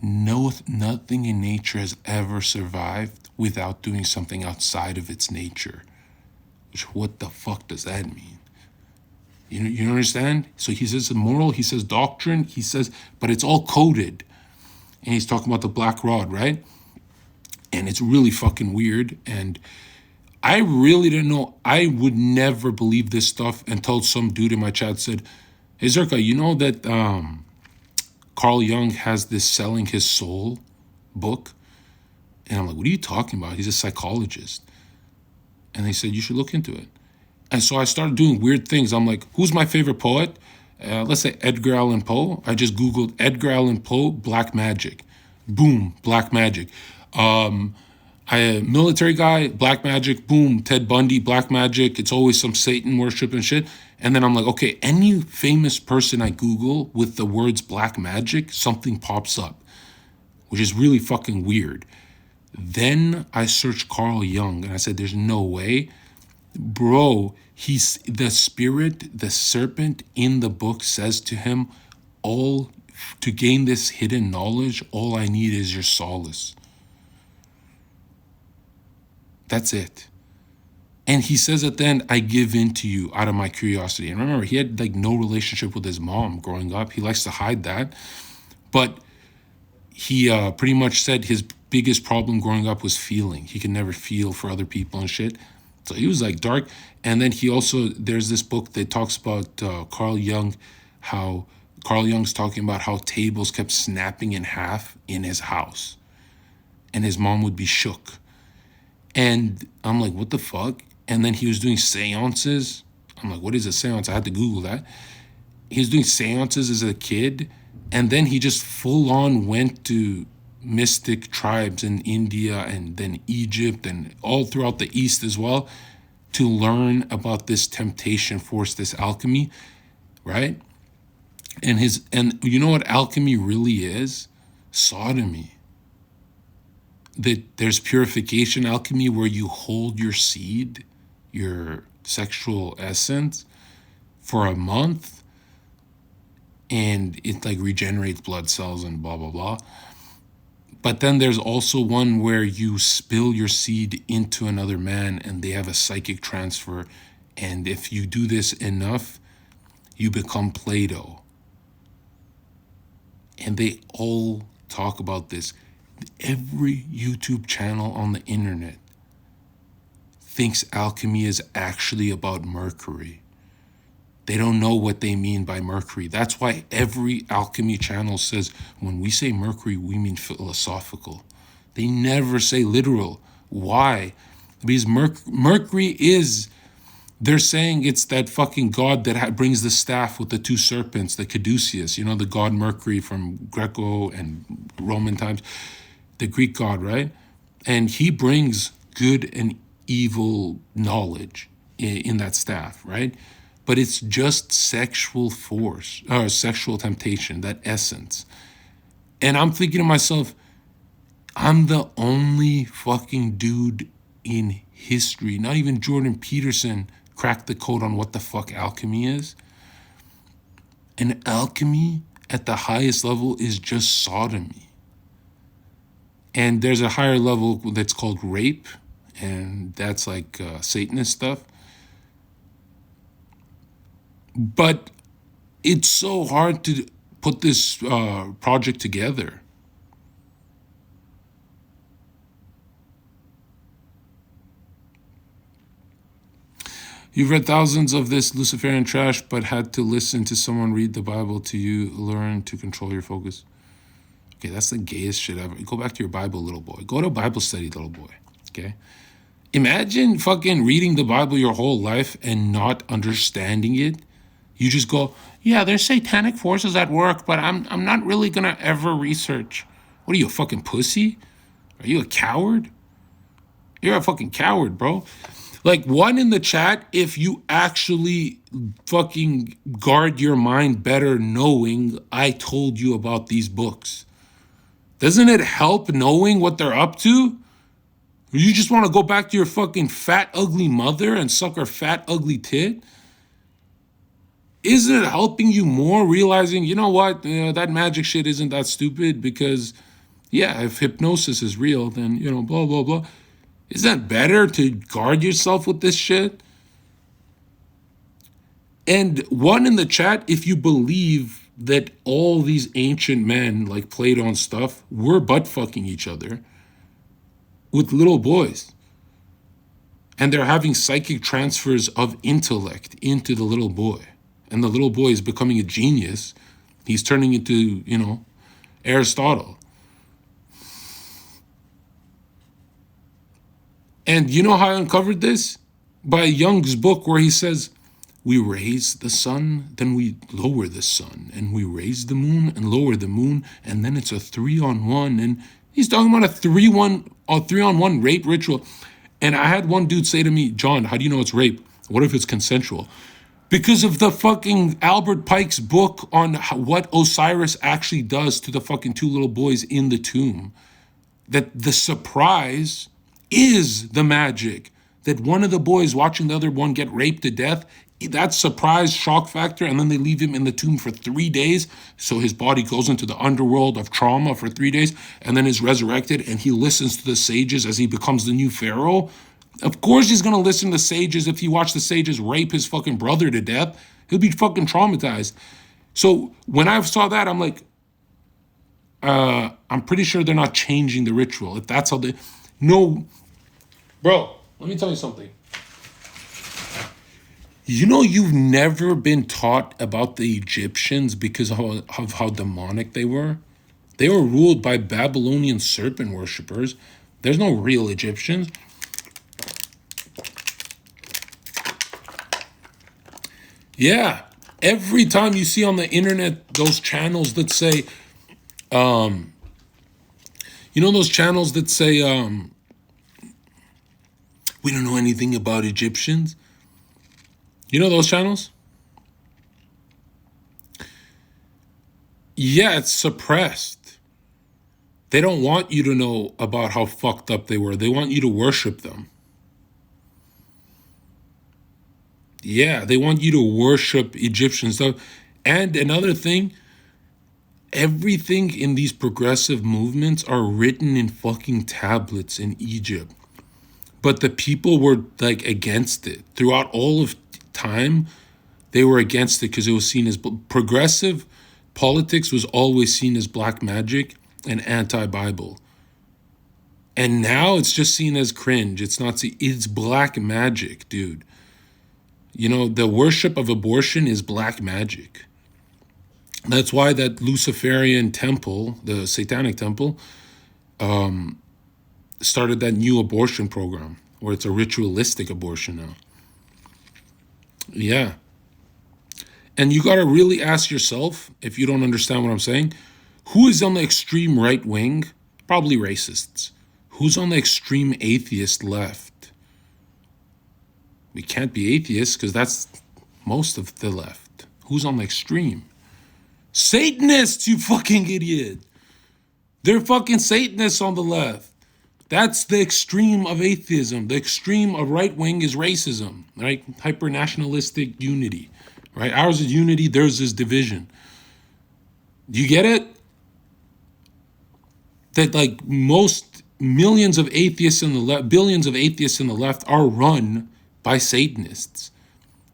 nothing in nature has ever survived without doing something outside of its nature. Which, what the fuck does that mean? You understand? So he says moral, he says doctrine, he says, but it's all coded. And he's talking about the black rod, right? And it's really fucking weird. And I really didn't know. I would never believe this stuff until some dude in my chat said, hey, Zherka, you know that Carl Jung has this Selling His Soul book? And I'm like, what are you talking about? He's a psychologist. And they said, you should look into it. And so I started doing weird things. I'm like, who's my favorite poet? Let's say Edgar Allan Poe. I just Googled Edgar Allan Poe, black magic. Boom, black magic. Military guy, black magic. Boom, Ted Bundy, black magic. It's always some Satan worship and shit. And then I'm like, okay, any famous person I Google with the words black magic, something pops up, which is really fucking weird. Then I searched Carl Jung and I said, there's no way. Bro, he's the spirit, the serpent in the book says to him, all to gain this hidden knowledge, all I need is your solace. That's it. And he says at the end, I give in to you out of my curiosity. And remember, he had like no relationship with his mom growing up. He likes to hide that. But he pretty much said his biggest problem growing up was feeling. He could never feel for other people and shit. So he was like dark. And then he also, there's this book that talks about Carl Jung, how Carl Jung's talking about how tables kept snapping in half in his house. And his mom would be shook. And I'm like, what the fuck? And then he was doing seances. I'm like, what is a seance? I had to Google that. He was doing seances as a kid. And then he just full on went to mystic tribes in India and then Egypt and all throughout the East as well to learn about this temptation force, this alchemy, right? And you know what alchemy really is? Sodomy. That there's purification alchemy where you hold your seed, your sexual essence, for a month and it like regenerates blood cells and blah, blah, blah. But then there's also one where you spill your seed into another man and they have a psychic transfer. And if you do this enough, you become Plato. And they all talk about this. Every YouTube channel on the internet thinks alchemy is actually about Mercury. They don't know what they mean by Mercury. That's why every alchemy channel says, when we say Mercury, we mean philosophical. They never say literal. Why? Because Mercury is, they're saying it's that fucking god that brings the staff with the two serpents, the caduceus, you know, the god Mercury from Greco and Roman times, the Greek god, right? And he brings good and evil knowledge in that staff, right? But it's just sexual force, or sexual temptation, that essence. And I'm thinking to myself, I'm the only fucking dude in history, not even Jordan Peterson cracked the code on what the fuck alchemy is. And alchemy at the highest level is just sodomy. And there's a higher level that's called rape, and that's like Satanist stuff. But it's so hard to put this project together. You've read thousands of this Luciferian trash, but had to listen to someone read the Bible to you, learn to control your focus. Okay, that's the gayest shit ever. Go back to your Bible, little boy. Go to Bible study, little boy, okay? Imagine fucking reading the Bible your whole life and not understanding it. You just go, yeah, there's satanic forces at work, but I'm not really gonna ever research. What are you, a fucking pussy? Are you a coward? You're a fucking coward, bro. Like, one in the chat, if you actually fucking guard your mind better knowing I told you about these books. Doesn't it help knowing what they're up to? Or you just want to go back to your fucking fat, ugly mother and suck her fat, ugly tit? Isn't it helping you more realizing, you know what, that magic shit isn't that stupid because, yeah, if hypnosis is real, then, you know, blah, blah, blah. Isn't that better to guard yourself with this shit? And one in the chat, if you believe that all these ancient men, like Plato and stuff, were butt-fucking each other with little boys. And they're having psychic transfers of intellect into the little boy. And the little boy is becoming a genius. He's turning into, you know, Aristotle. And you know how I uncovered this? By Jung's book, where he says, we raise the sun, then we lower the sun, and we raise the moon and lower the moon, and then it's a 3-on-1. And he's talking about a 3-on-1 rape ritual. And I had one dude say to me, John, how do you know it's rape? What if it's consensual? Because of the fucking Albert Pike's book on what Osiris actually does to the fucking two little boys in the tomb. That the surprise is the magic. That one of the boys watching the other one get raped to death, that surprise shock factor, and then they leave him in the tomb for 3 days, so his body goes into the underworld of trauma for 3 days, and then is resurrected, and he listens to the sages as he becomes the new pharaoh. Of course he's gonna listen to the sages. If he watched the sages rape his fucking brother to death, he'll be fucking traumatized. So when I saw that, I'm like, I'm pretty sure they're not changing the ritual. If that's how they... No. Bro, let me tell you something. You know you've never been taught about the Egyptians because of how demonic they were? They were ruled by Babylonian serpent worshippers. There's no real Egyptians. Yeah. Every time you see on the internet those channels that say... you know those channels that say, we don't know anything about Egyptians? You know those channels? Yeah, it's suppressed. They don't want you to know about how fucked up they were. They want you to worship them. Yeah, they want you to worship Egyptian stuff. And another thing, everything in these progressive movements are written in fucking tablets in Egypt. But the people were like against it. Throughout all of time, they were against it because it was seen as progressive politics was always seen as black magic and anti-Bible. And now it's just seen as cringe. It's not, it's black magic, dude. You know, the worship of abortion is black magic. That's why that Luciferian temple, the satanic temple, started that new abortion program where it's a ritualistic abortion now. Yeah. And you got to really ask yourself, if you don't understand what I'm saying, who is on the extreme right wing? Probably racists. Who's on the extreme atheist left? We can't be atheists because that's most of the left. Who's on the extreme? Satanists, you fucking idiot. They're fucking Satanists on the left. That's the extreme of atheism. The extreme of right wing is racism, right? Hyper-nationalistic unity, right? Ours is unity, theirs is division. Do you get it? That like most millions of atheists in the left, billions of atheists in the left are run by Satanists.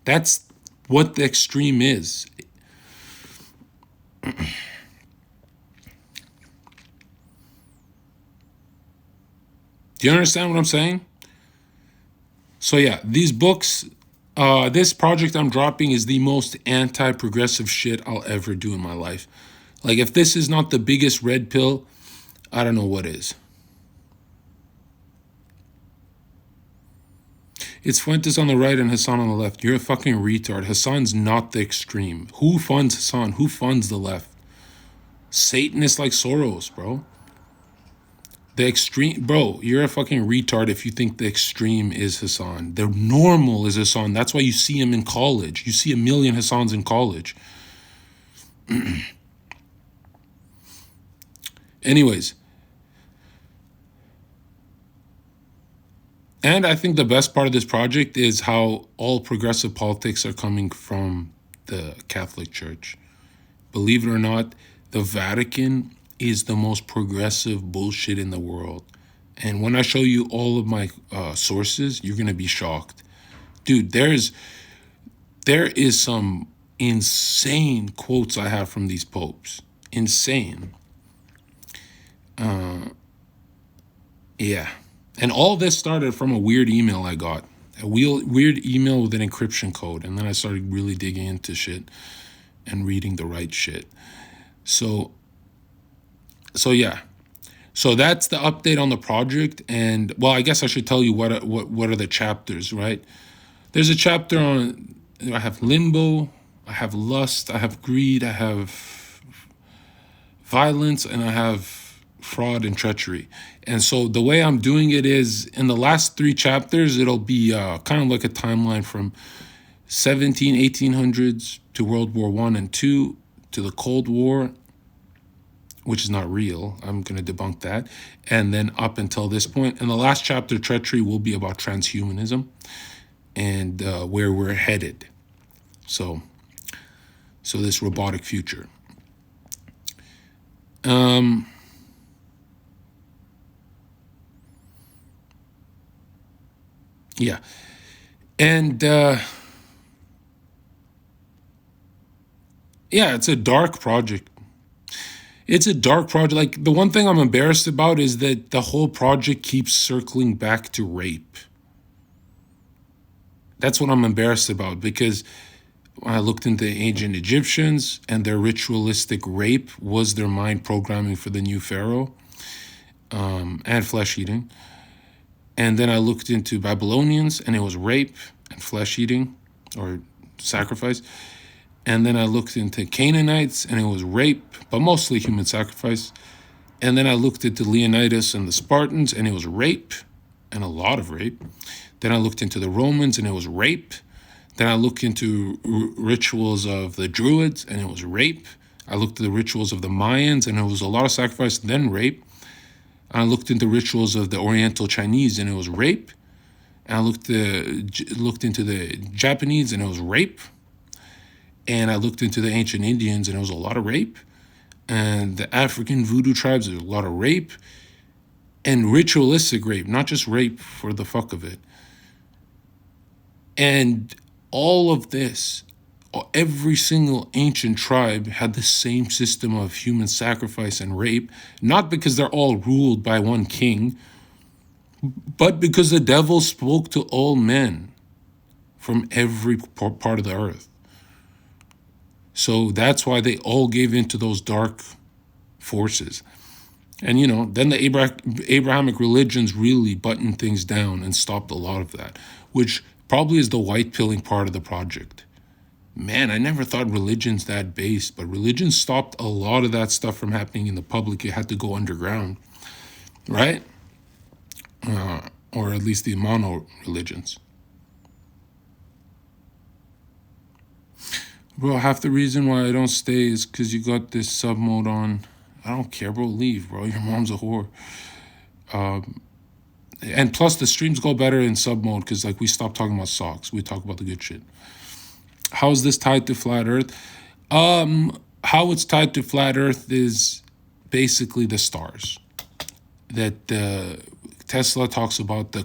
That's what the extreme is. Do you understand what I'm saying? So yeah, these books, this project I'm dropping is the most anti-progressive shit I'll ever do in my life. Like if this is not the biggest red pill, I don't know what is. It's Fuentes on the right and Hassan on the left. You're a fucking retard. Hassan's not the extreme. Who funds Hassan? Who funds the left? Satanists like Soros, bro. The extreme, bro, you're a fucking retard if you think the extreme is Hassan. The normal is Hassan. That's why you see him in college. You see a million Hassans in college. Anyways. And I think the best part of this project is how all progressive politics are coming from the Catholic Church. Believe it or not, the Vatican is the most progressive bullshit in the world. And when I show you all of my sources, you're going to be shocked. Dude, there is some insane quotes I have from these popes. Insane. Yeah. And all this started from a weird email I got. A weird email with an encryption code. And then I started really digging into shit and reading the right shit. So yeah. So that's the update on the project. And well, I guess I should tell you what are the chapters, right? There's a chapter on, I have limbo, I have lust, I have greed, I have violence, and I have fraud and treachery. And so the way I'm doing it is, in the last 3 chapters, it'll be kind of like a timeline from 1800s to World War I and II to the Cold War, which is not real. I'm going to debunk that. And then up until this point. And the last chapter, Treachery, will be about transhumanism and where we're headed. So this robotic future. Yeah. And yeah, it's a dark project. It's a dark project. Like, the one thing I'm embarrassed about is that the whole project keeps circling back to rape. That's what I'm embarrassed about, because when I looked into ancient Egyptians, and their ritualistic rape was their mind programming for the new pharaoh, and flesh eating. And then I looked into Babylonians, and it was rape and flesh eating or sacrifice. And then I looked into Canaanites, and it was rape, but mostly human sacrifice. And then I looked into Leonidas and the Spartans, and it was rape, and a lot of rape. Then I looked into the Romans, and it was rape. Then I looked into rituals of the Druids, and it was rape. I looked at the rituals of the Mayans, and it was a lot of sacrifice, then rape. I looked into rituals of the Oriental Chinese, and it was rape. And I looked into the Japanese, and it was rape. And I looked into the ancient Indians, and it was a lot of rape. And the African voodoo tribes, there's a lot of rape. And ritualistic rape, not just rape for the fuck of it. And all of this, every single ancient tribe had the same system of human sacrifice and rape, not because they're all ruled by one king, but because the devil spoke to all men from every part of the earth. So that's why they all gave into those dark forces. And, then the Abrahamic religions really buttoned things down and stopped a lot of that, which probably is the white pilling part of the project. Man, I never thought religion's that base, but religion stopped a lot of that stuff from happening in the public. It had to go underground, right? Or at least the mono religions. Bro, half the reason why I don't stay is because you got this sub mode on. I don't care, bro. Leave, bro. Your mom's a whore. And plus, the streams go better in sub mode because, like, we stop talking about socks. We talk about the good shit. How is this tied to flat Earth? How it's tied to flat Earth is basically the stars. That Tesla talks about the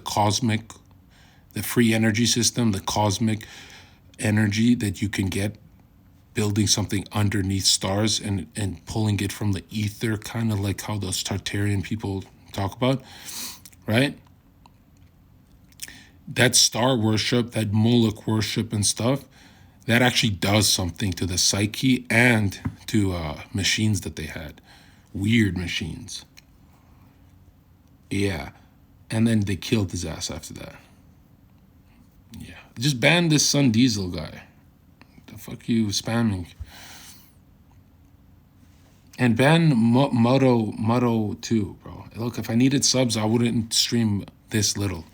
free energy system, the cosmic energy that you can get building something underneath stars and pulling it from the ether, kind of like how those Tartarian people talk about, right? That star worship, that Moloch worship and stuff, that actually does something to the psyche and to machines that they had. Weird machines. Yeah. And then they killed his ass after that. Yeah. Just ban this Sun Diesel guy. The fuck you spamming? And ban Moto too, bro. Look, if I needed subs, I wouldn't stream this little.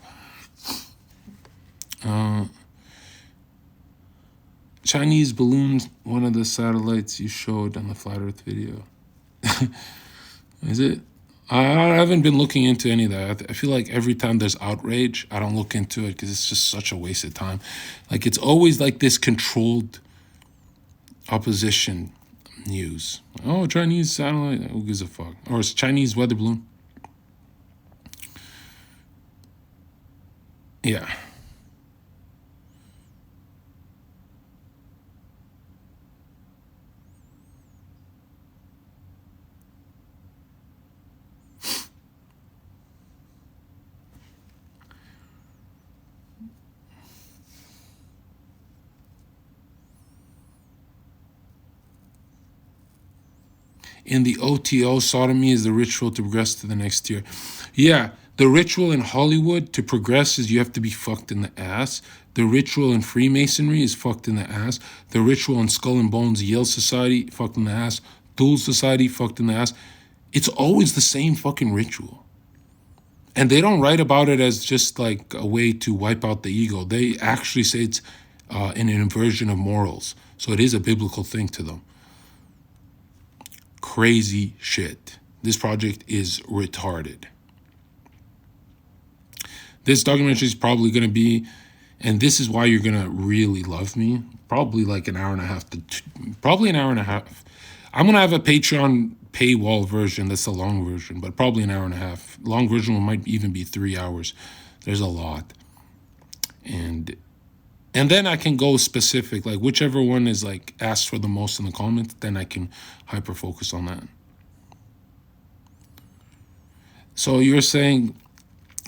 Chinese balloon, one of the satellites you showed on the Flat Earth video. Is it? I haven't been looking into any of that. I feel like every time there's outrage, I don't look into it because it's just such a waste of time. Like, it's always like this controlled opposition news. Oh, Chinese satellite, who gives a fuck? Or it's Chinese weather balloon. Yeah. In the OTO, sodomy is the ritual to progress to the next tier. Yeah, the ritual in Hollywood to progress is you have to be fucked in the ass. The ritual in Freemasonry is fucked in the ass. The ritual in Skull and Bones, Yale Society, fucked in the ass. Thule Society, fucked in the ass. It's always the same fucking ritual. And they don't write about it as just like a way to wipe out the ego. They actually say it's an inversion of morals. So it is a biblical thing to them. Crazy shit. This project is retarded. This documentary is probably going to be, and this is why you're going to really love me, probably like an hour and a half probably an hour and a half. I'm going to have a Patreon paywall version. That's the long version, but probably an hour and a half. Long version might even be 3 hours. There's a lot. And then I can go specific, like whichever one is like asked for the most in the comments, then I can hyper focus on that. So you're saying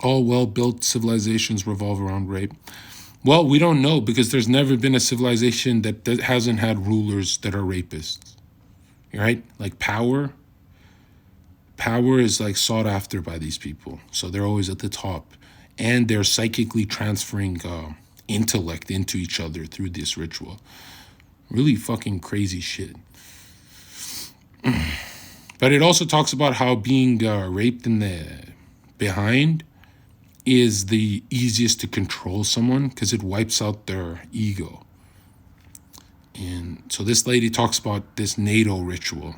all well-built civilizations revolve around rape. Well, we don't know because there's never been a civilization that hasn't had rulers that are rapists, right? Like power is like sought after by these people. So they're always at the top and they're psychically transferring intellect into each other through this ritual. Really fucking crazy shit. But it also talks about how being raped in the behind is the easiest to control someone because it wipes out their ego. And so this lady talks about this NATO ritual.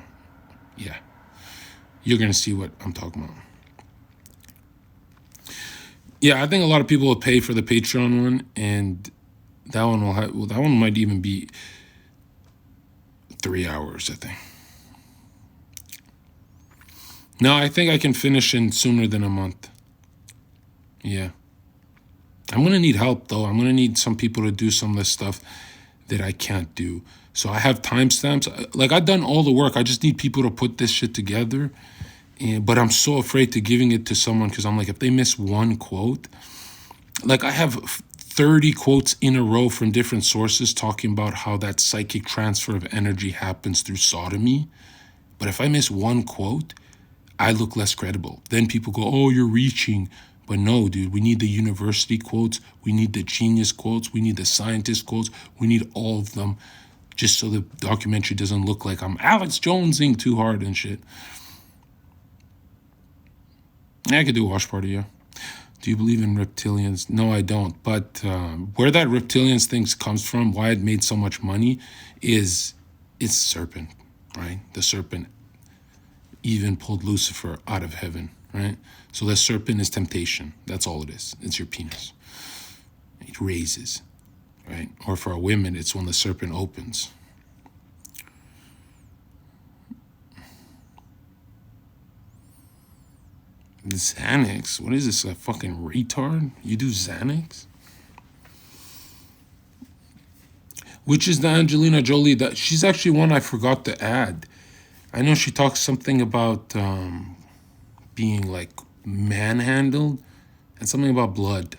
Yeah. You're going to see what I'm talking about. Yeah, I think a lot of people will pay for the Patreon one, and that one will have, well, that one might even be 3 hours, I think. No, I think I can finish in sooner than a month. Yeah. I'm going to need help, though. I'm going to need some people to do some of the stuff that I can't do. So I have timestamps. Like, I've done all the work. I just need people to put this shit together. But I'm so afraid to giving it to someone because I'm like, if they miss one quote, like I have 30 quotes in a row from different sources talking about how that psychic transfer of energy happens through sodomy. But if I miss one quote, I look less credible. Then people go, oh, you're reaching. But no, dude, we need the university quotes. We need the genius quotes. We need the scientist quotes. We need all of them just so the documentary doesn't look like I'm Alex Jonesing too hard and shit. I could do a watch party, yeah. Do you believe in reptilians? No, I don't. But where that reptilians thing comes from, why it made so much money, is it's serpent, right? The serpent even pulled Lucifer out of heaven, right? So the serpent is temptation. That's all it is. It's your penis. It raises, right? Or for a women, it's when the serpent opens. The Xanax? What is this, a fucking retard? You do Xanax? Which is the Angelina Jolie that she's actually one I forgot to add. I know she talks something about being like manhandled and something about blood.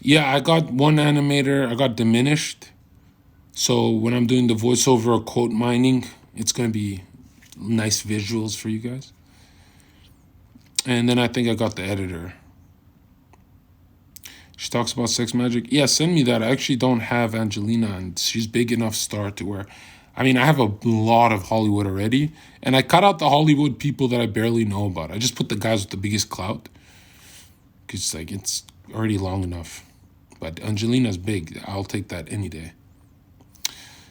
Yeah, I got one animator, I got diminished. So when I'm doing the voiceover or quote mining, it's going to be nice visuals for you guys. And then I think I got the editor. She talks about sex magic. Yeah, send me that. I actually don't have Angelina, and she's big enough star to where, I mean, I have a lot of Hollywood already, and I cut out the Hollywood people that I barely know about. I just put the guys with the biggest clout, because like it's already long enough. But Angelina's big. I'll take that any day.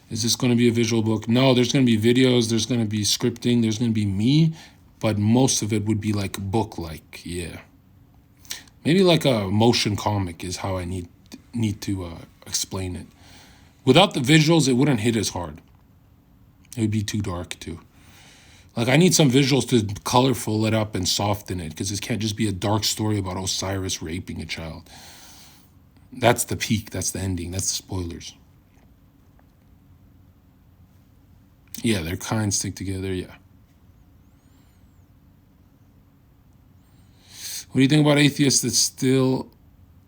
Is this going to be a visual book? No, there's going to be videos. There's going to be scripting. There's going to be me. But most of it would be like book-like, yeah. Maybe like a motion comic is how I need to explain it. Without the visuals, it wouldn't hit as hard. It would be too dark, too. Like, I need some visuals to colorful it up and soften it, because it can't just be a dark story about Osiris raping a child. That's the peak. That's the ending. That's the spoilers. Yeah, their kind stick together. Yeah. What do you think about atheists that still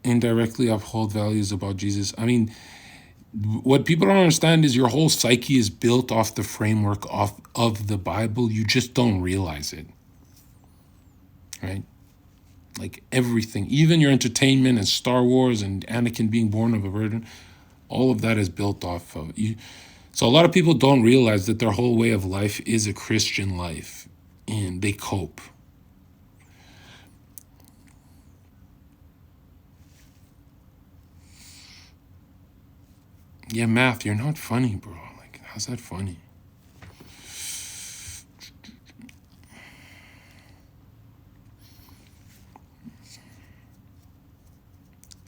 indirectly uphold values about Jesus? I mean, what people don't understand is your whole psyche is built off the framework of the Bible. You just don't realize it, right? Like everything, even your entertainment and Star Wars and Anakin being born of a virgin, all of that is built off of you. So a lot of people don't realize that their whole way of life is a Christian life, and they cope. Yeah, math, you're not funny, bro. Like, how's that funny?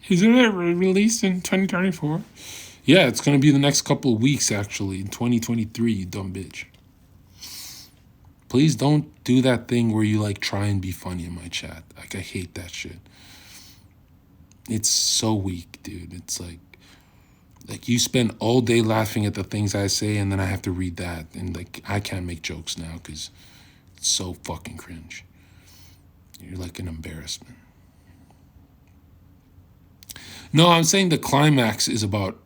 Is it released in 2024? Yeah, it's going to be the next couple of weeks, actually, in 2023, you dumb bitch. Please don't do that thing where you, like, try and be funny in my chat. Like, I hate that shit. It's so weak, dude. It's like you spend all day laughing at the things I say, and then I have to read that. And, like, I can't make jokes now because it's so fucking cringe. You're like an embarrassment. No, I'm saying the climax is about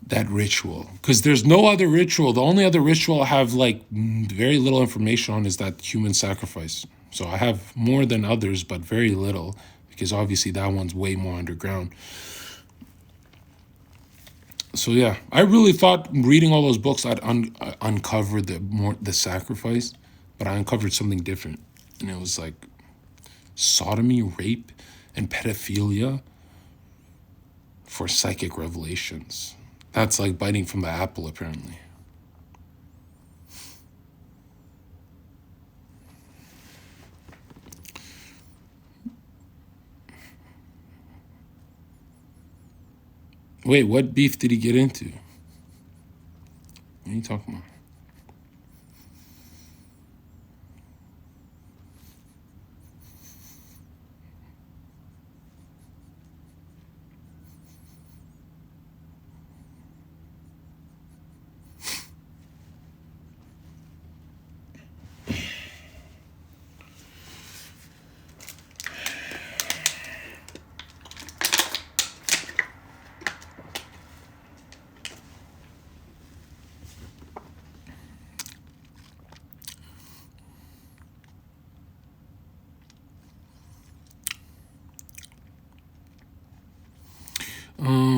that ritual, because there's no other ritual. The only other ritual I have, like, very little information on is that human sacrifice. So I have more than others, but very little, because obviously that one's way more underground. So yeah, I really thought reading all those books I'd uncover the sacrifice, but I uncovered something different, and it was like sodomy, rape, and pedophilia for psychic revelations. That's like biting from the apple, apparently. Wait, what beef did he get into? What are you talking about?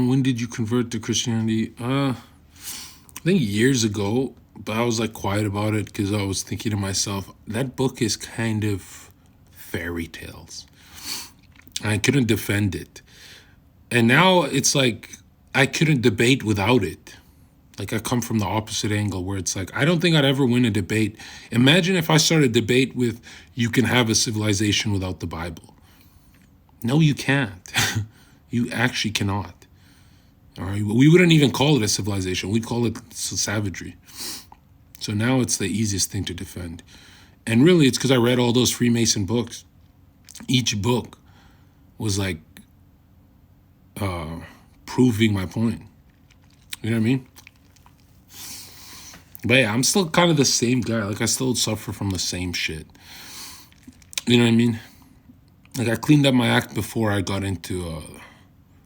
When did you convert to Christianity? I think years ago, but I was like quiet about it because I was thinking to myself, that book is kind of fairy tales. I couldn't defend it. And now it's like I couldn't debate without it. Like, I come from the opposite angle where it's like, I don't think I'd ever win a debate. Imagine if I started a debate with, you can have a civilization without the Bible. No, you can't. You actually cannot. All right, we wouldn't even call it a civilization. We'd call it savagery. So now it's the easiest thing to defend. And really, it's because I read all those Freemason books. Each book was like proving my point. You know what I mean? But yeah, I'm still kind of the same guy. Like, I still suffer from the same shit. You know what I mean? Like, I cleaned up my act before I got into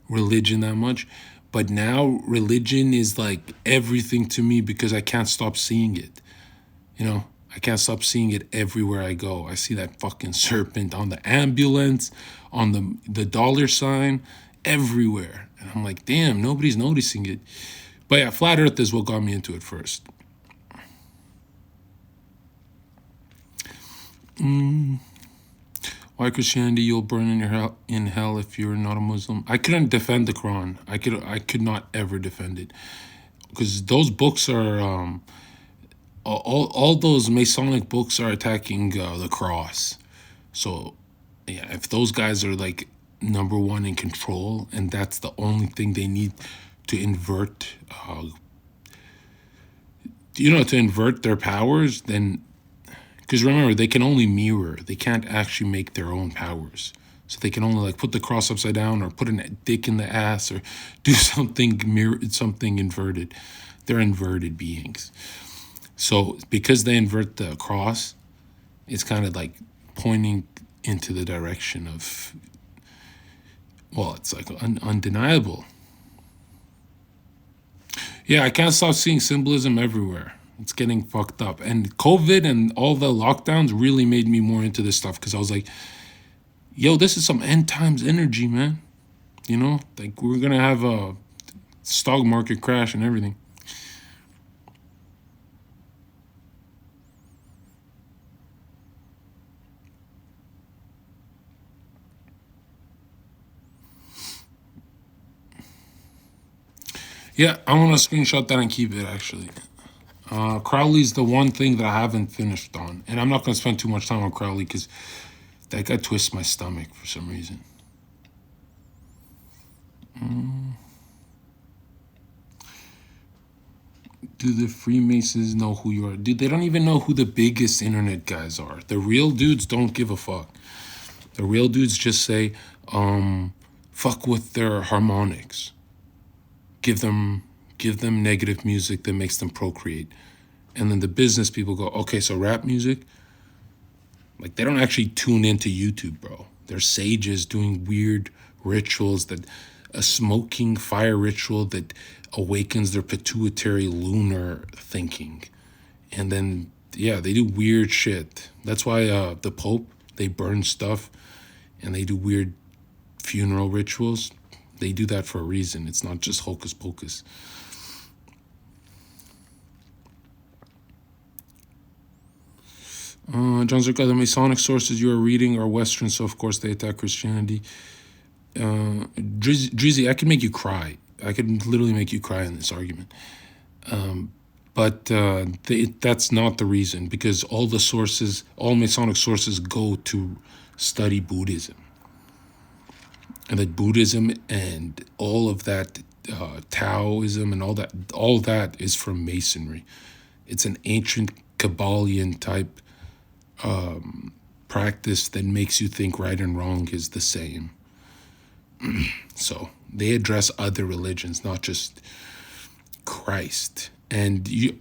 religion that much. But now religion is like everything to me because I can't stop seeing it. You know, I can't stop seeing it everywhere I go. I see that fucking serpent on the ambulance, on the dollar sign, everywhere. And I'm like, damn, nobody's noticing it. But yeah, flat earth is what got me into it first. Why Christianity? You'll burn in hell if you're not a Muslim. I couldn't defend the Quran. I could not ever defend it, because those books are all those Masonic books are attacking the cross. So yeah, if those guys are like number one in control, and that's the only thing they need to invert to invert their powers, then, because remember, they can only mirror. They can't actually make their own powers. So they can only like put the cross upside down or put a dick in the ass or do something inverted. They're inverted beings. So because they invert the cross, it's kind of like pointing into the direction of, well, it's like undeniable. Yeah, I can't stop seeing symbolism everywhere. It's getting fucked up. And COVID and all the lockdowns really made me more into this stuff because I was like, yo, this is some end times energy, man. Like we're going to have a stock market crash and everything. Yeah, I want to screenshot that and keep it, actually. Crowley's the one thing that I haven't finished on. And I'm not going to spend too much time on Crowley because that guy twists my stomach for some reason. Do the Freemasons know who you are? Dude, they don't even know who the biggest internet guys are. The real dudes don't give a fuck. The real dudes just say, fuck with their harmonics. Give them negative music that makes them procreate. And then the business people go, okay, so rap music? Like, they don't actually tune into YouTube, bro. They're sages doing weird rituals, a smoking fire ritual that awakens their pituitary lunar thinking. And then, yeah, they do weird shit. That's why the Pope, they burn stuff and they do weird funeral rituals. They do that for a reason. It's not just hocus pocus. John Zherka, the Masonic sources you are reading are Western, so of course they attack Christianity. Drizzy, I could make you cry. I could literally make you cry in this argument. But that's not the reason, because all Masonic sources go to study Buddhism. And that Buddhism and all of that Taoism and all that is from Masonry. It's an ancient Kabbalion type practice that makes you think right and wrong is the same. So they address other religions, not just Christ. And you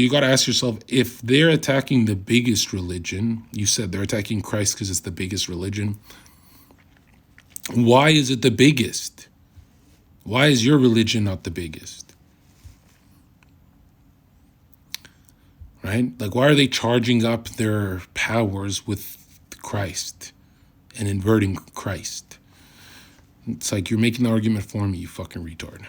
got to ask yourself, if they're attacking the biggest religion, you said they're attacking Christ because it's the biggest religion. Why is it the biggest? Why is your religion not the biggest? Right? Like, why are they charging up their powers with Christ and inverting Christ? It's like, you're making the argument for me, you fucking retard.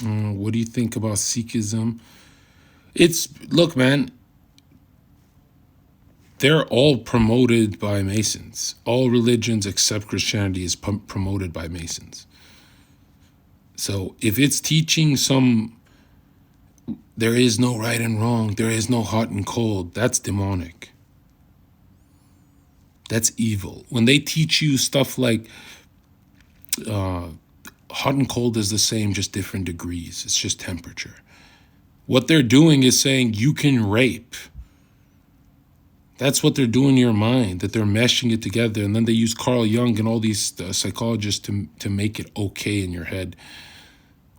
What do you think about Sikhism? Look, man, they're all promoted by Masons. All religions except Christianity is promoted by Masons. So if it's teaching there is no right and wrong, there is no hot and cold, that's demonic. That's evil. When they teach you stuff like hot and cold is the same, just different degrees. It's just temperature. What they're doing is saying you can rape. That's what they're doing in your mind, that they're meshing it together. And then they use Carl Jung and all these psychologists to make it okay in your head.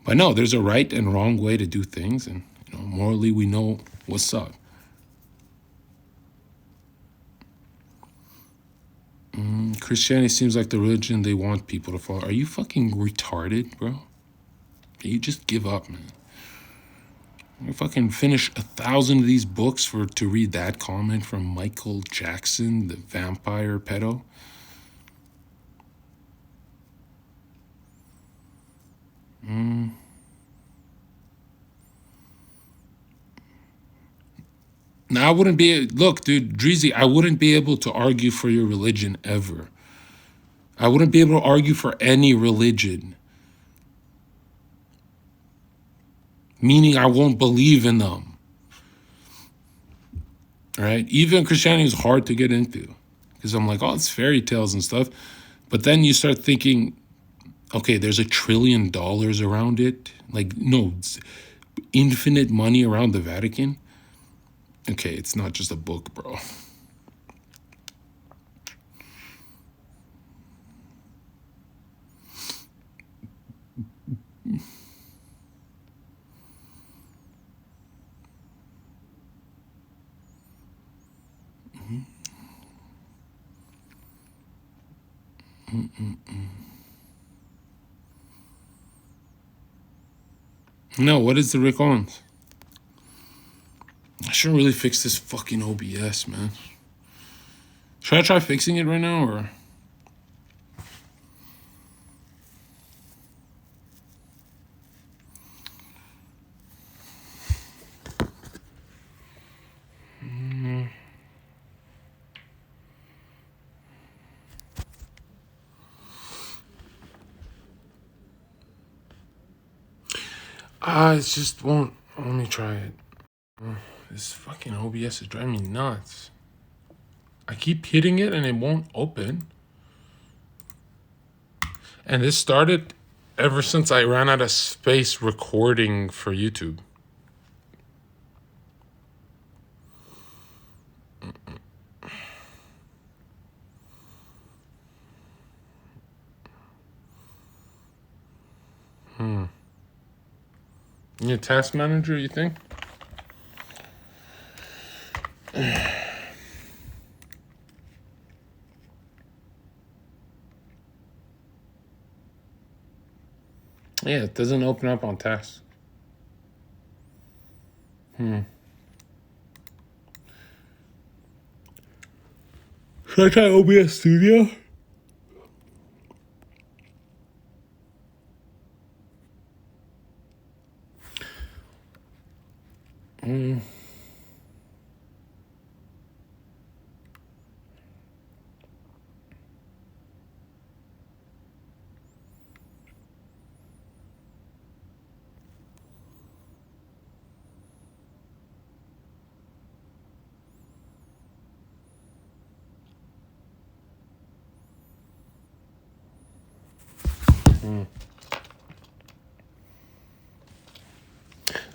But no, there's a right and wrong way to do things. And morally, we know what's up. Christianity seems like the religion they want people to follow. Are you fucking retarded, bro? You just give up, man. I fucking finish 1,000 of these books to read that comment from Michael Jackson, the vampire pedo. Now, I wouldn't look, dude, Dreezy, I wouldn't be able to argue for your religion ever. I wouldn't be able to argue for any religion. Meaning I won't believe in them. Right? Even Christianity is hard to get into. Because I'm like, oh, it's fairy tales and stuff. But then you start thinking, okay, there's $1 trillion around it. Like, no, it's infinite money around the Vatican. Okay, it's not just a book, bro. No, what is the Rick Owens? I should really fix this fucking OBS, man. Should I try fixing it right now, or? It just won't. Let me try it. This fucking OBS is driving me nuts. I keep hitting it and it won't open. And this started ever since I ran out of space recording for YouTube. You need a task manager, you think? Yeah, it doesn't open up on tasks. Should I try OBS Studio?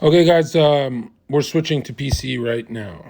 Okay, guys, we're switching to PC right now.